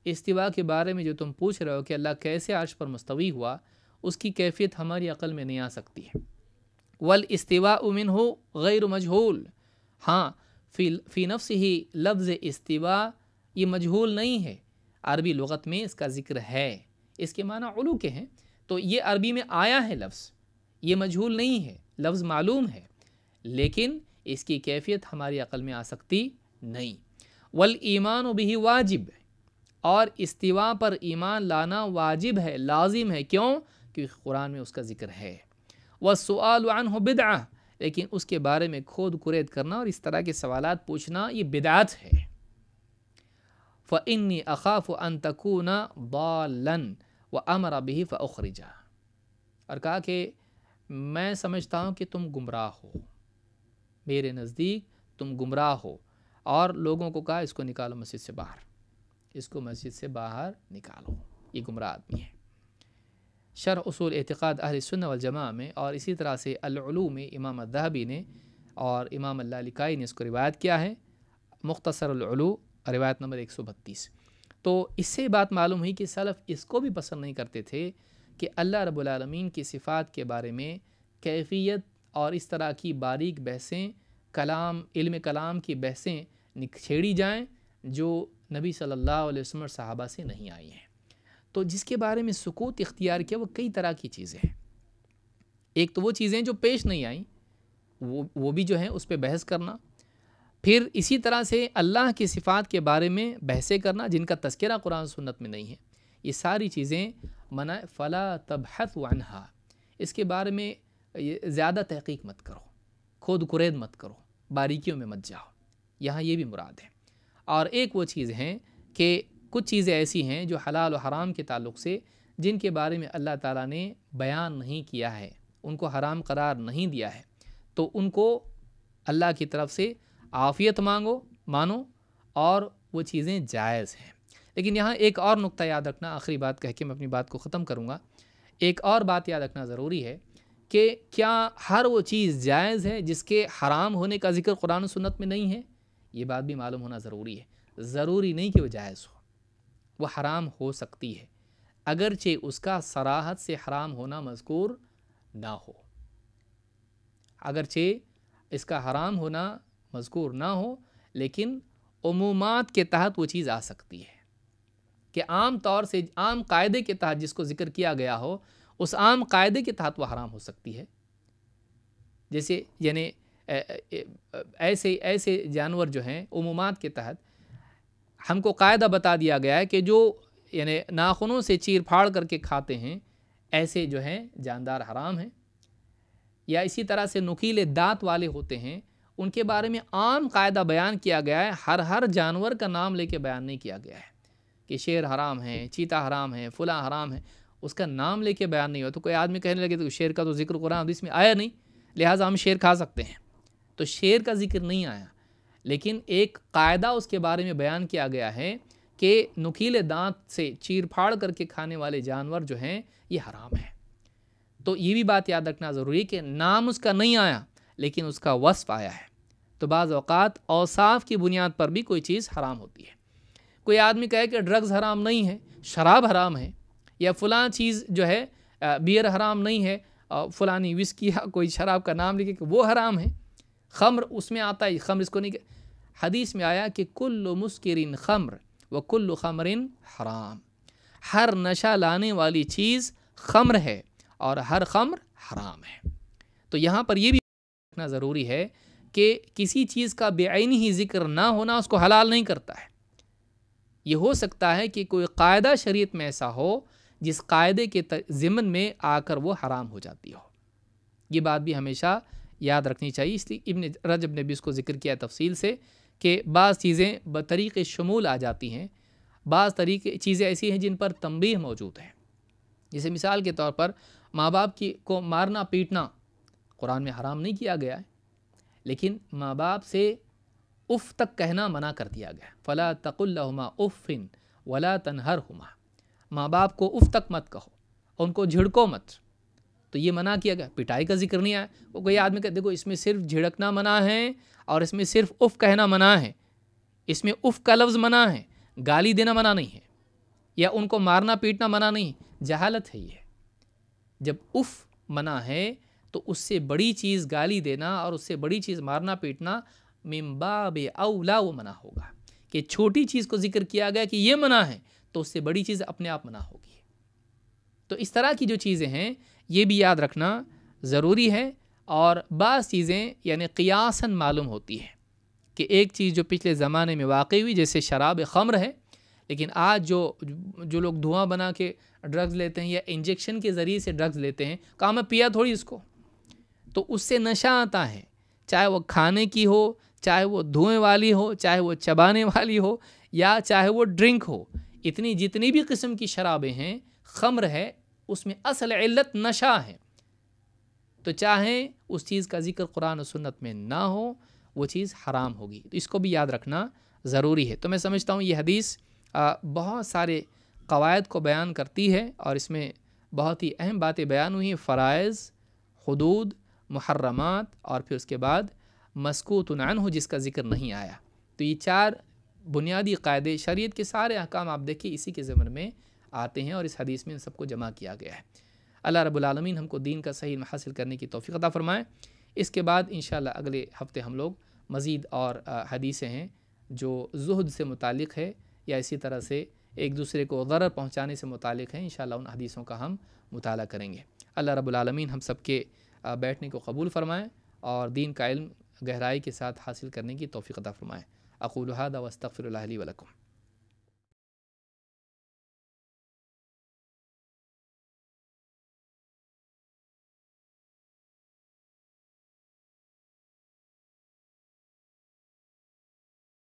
استوا کے بارے میں جو تم پوچھ رہے ہو کہ اللہ کیسے عرش پر مستوی ہوا، اس کی کیفیت ہماری عقل میں نہیں آ سکتی ہے۔ والاستواء منہ غیر مجہول، ہاں فی نفسہ لفظ استوا یہ مجہول نہیں ہے، عربی لغت میں اس کا ذکر ہے، اس کے معنی علو کے ہیں، تو یہ عربی میں آیا ہے لفظ، یہ مجہول نہیں ہے، لفظ معلوم ہے، لیکن اس کی کیفیت ہماری عقل میں آ سکتی نہیں۔ والایمان بہ واجب، اور استوا پر ایمان لانا واجب ہے، لازم ہے، کیوں؟ کیونکہ قرآن میں اس کا ذکر ہے۔ والسؤال عنہ بدعہ، لیکن اس کے بارے میں کھود کرید کرنا اور اس طرح کے سوالات پوچھنا یہ بدعت ہے۔ فإنی اخاف ان تکون ضالا وامر به فاخرج، اور کہا کہ میں سمجھتا ہوں کہ تم گمراہ ہو، میرے نزدیک تم گمراہ ہو، اور لوگوں کو کہا اس کو نکالو مسجد سے باہر، اس کو مسجد سے باہر نکالو، یہ گمراہ آدمی ہے۔ شرح اصول اعتقاد اہل سنہ والجماعہ میں اور اسی طرح سے العلوم میں امام الذہبی نے اور امام اللالکائی نے اس کو روایت کیا ہے، مختصر العلو روایت نمبر 132۔ تو اس سے بات معلوم ہوئی کہ سلف اس کو بھی پسند نہیں کرتے تھے کہ اللہ رب العالمین کی صفات کے بارے میں کیفیت اور اس طرح کی باریک بحثیں، علم کلام کی بحثیں چھیڑی جائیں جو نبی صلی اللہ علیہ وسلم اور صحابہ سے نہیں آئی ہیں۔ تو جس کے بارے میں سکوت اختیار کیا وہ کئی طرح کی چیزیں ہیں۔ ایک تو وہ چیزیں جو پیش نہیں آئیں وہ بھی جو ہیں اس پہ بحث کرنا، پھر اسی طرح سے اللہ کی صفات کے بارے میں بحثیں کرنا جن کا تذکرہ قرآن سنت میں نہیں ہے، یہ ساری چیزیں منع۔ فلا تبحثوا عنہا، اس کے بارے میں زیادہ تحقیق مت کرو، کھود کرید مت کرو، باریکیوں میں مت جاؤ، یہاں یہ بھی مراد ہے۔ اور ایک وہ چیز ہیں کہ کچھ چیزیں ایسی ہیں جو حلال و حرام کے تعلق سے جن کے بارے میں اللہ تعالیٰ نے بیان نہیں کیا ہے، ان کو حرام قرار نہیں دیا ہے، تو ان کو اللہ کی طرف سے عافیت مانو اور وہ چیزیں جائز ہیں۔ لیکن یہاں ایک اور نقطہ یاد رکھنا، آخری بات کہہ کے میں اپنی بات کو ختم کروں گا۔ ایک اور بات یاد رکھنا ضروری ہے کہ کیا ہر وہ چیز جائز ہے جس کے حرام ہونے کا ذکر قرآن و سنت میں نہیں ہے؟ یہ بات بھی معلوم ہونا ضروری ہے۔ ضروری نہیں کہ وہ جائز ہو، وہ حرام ہو سکتی ہے، اگرچہ اس کا صراحت سے حرام ہونا مذکور نہ ہو، اگرچہ اس کا حرام ہونا مذکور نہ ہو، لیکن عمومات کے تحت وہ چیز آ سکتی ہے کہ عام طور سے عام قاعدے کے تحت جس کو ذکر کیا گیا ہو، اس عام قاعدے کے تحت وہ حرام ہو سکتی ہے۔ جیسے یعنی ایسے جانور جو ہیں عمومات کے تحت ہم کو قاعدہ بتا دیا گیا ہے کہ جو یعنی ناخنوں سے چیر پھاڑ کر کے کھاتے ہیں، ایسے جو ہیں جاندار حرام ہیں۔ یا اسی طرح سے نکیلے دانت والے ہوتے ہیں، ان کے بارے میں عام قاعدہ بیان کیا گیا ہے، ہر جانور کا نام لے کے بیان نہیں کیا گیا ہے کہ شیر حرام ہے، چیتا حرام ہے، فلاں حرام ہے، اس کا نام لے کے بیان نہیں ہوا۔ تو کوئی آدمی کہنے لگے تو شیر کا تو ذکر قرآن حدیث میں آیا نہیں، لہٰذا ہم شیر کھا سکتے ہیں، تو شیر کا ذکر نہیں آیا، لیکن ایک قاعدہ اس کے بارے میں بیان کیا گیا ہے کہ نکیلے دانت سے چیر پھاڑ کر کے کھانے والے جانور جو ہیں یہ حرام ہیں۔ تو یہ بھی بات یاد رکھنا ضروری ہے کہ نام اس کا نہیں آیا لیکن اس کا وصف آیا ہے۔ تو بعض اوقات اوصاف کی بنیاد پر بھی کوئی چیز حرام ہوتی ہے۔ کوئی آدمی کہے کہ ڈرگز حرام نہیں ہے، شراب حرام ہے، یا فلاں چیز جو ہے بیئر حرام نہیں ہے، فلانی وسکی یا کوئی شراب کا نام لکھے کہ وہ حرام ہے، خمر اس میں آتا ہے، خمر اس کو نہیں۔ حدیث میں آیا کہ کل مسکرن خمر و کل خمر حرام، ہر نشہ لانے والی چیز خمر ہے اور ہر خمر حرام ہے۔ تو یہاں پر یہ بھی رکھنا ضروری ہے کہ کسی چیز کا بے عینی ہی ذکر نہ ہونا اس کو حلال نہیں کرتا ہے۔ یہ ہو سکتا ہے کہ کوئی قاعدہ شریعت میں ایسا ہو جس قاعدے کے ضمن میں آ کر وہ حرام ہو جاتی ہو، یہ بات بھی ہمیشہ یاد رکھنی چاہیے۔ اس لیے ابن رجب نے بھی اس کو ذکر کیا تفصیل سے کہ بعض چیزیں بطریق شمول آ جاتی ہیں، بعض چیزیں ایسی ہیں جن پر تنبیہ موجود ہے۔ جیسے مثال کے طور پر ماں باپ کو مارنا پیٹنا قرآن میں حرام نہیں کیا گیا ہے، لیکن ماں باپ سے اف تک کہنا منع کر دیا گیا، فلا تقل لہما اف ولا تنہرہما، ماں باپ کو اف تک مت کہو، ان کو جھڑکو مت، تو یہ منع کیا گیا۔ پٹائی کا ذکر نہیں آیا۔ وہ کوئی آدمی کہتے دیکھو اس میں صرف جھڑکنا منع ہے اور اس میں صرف اف کہنا منع ہے، اس میں اف کا لفظ منع ہے، گالی دینا منع نہیں ہے، یا ان کو مارنا پیٹنا منع نہیں، جہالت ہے۔ یہ جب اف منع ہے تو اس سے بڑی چیز گالی دینا اور اس سے بڑی چیز مارنا پیٹنا من باب اولا وہ منع ہوگا، کہ چھوٹی چیز کو ذکر کیا گیا کہ یہ منع ہے تو اس سے بڑی چیز اپنے آپ منع ہوگی۔ تو اس طرح کی جو چیزیں ہیں یہ بھی یاد رکھنا ضروری ہے، اور بعض چیزیں یعنی قیاساً معلوم ہوتی ہیں کہ ایک چیز جو پچھلے زمانے میں واقع ہوئی جیسے شراب خمر ہے، لیکن آج جو لوگ دھواں بنا کے ڈرگز لیتے ہیں یا انجیکشن کے ذریعے سے ڈرگز لیتے ہیں، کہا میں پیا تھوڑی اس کو، تو اس سے نشہ آتا ہے، چاہے وہ کھانے کی ہو، چاہے وہ دھوئیں والی ہو، چاہے وہ چبانے والی ہو، یا چاہے وہ ڈرنک ہو، جتنی بھی قسم کی شرابیں ہیں، خمر ہے، اس میں اصل علت نشہ ہے، تو چاہے اس چیز کا ذکر قرآن و سنت میں نہ ہو، وہ چیز حرام ہوگی، تو اس کو بھی یاد رکھنا ضروری ہے۔ تو میں سمجھتا ہوں یہ حدیث بہت سارے قواعد کو بیان کرتی ہے، اور اس میں بہت ہی اہم باتیں بیان ہوئی ہیں، فرائض، حدود، محرمات، اور پھر اس کے بعد مسکوت عنہ جس کا ذکر نہیں آیا۔ تو یہ 4 بنیادی قاعدے، شریعت کے سارے احکام آپ دیکھیں اسی کے ضمن میں آتے ہیں، اور اس حدیث میں ان سب کو جمع کیا گیا ہے۔ اللہ رب العالمین ہم کو دین کا صحیح علم حاصل کرنے کی توفیق عطا فرمائے۔ اس کے بعد انشاءاللہ اگلے ہفتے ہم لوگ مزید اور حدیثیں ہیں جو زہد سے متعلق ہے، یا اسی طرح سے ایک دوسرے کو ضرر پہنچانے سے متعلق ہیں، انشاءاللہ ان حدیثوں کا ہم مطالعہ کریں گے۔ اللہ رب العالمین ہم سب کے بیٹھنے کو قبول فرمائے، اور دین کا علم گہرائی کے ساتھ حاصل کرنے کی توفیق عطا فرمائے۔ اقول ھذا واستغفر اللہ لی ولکم۔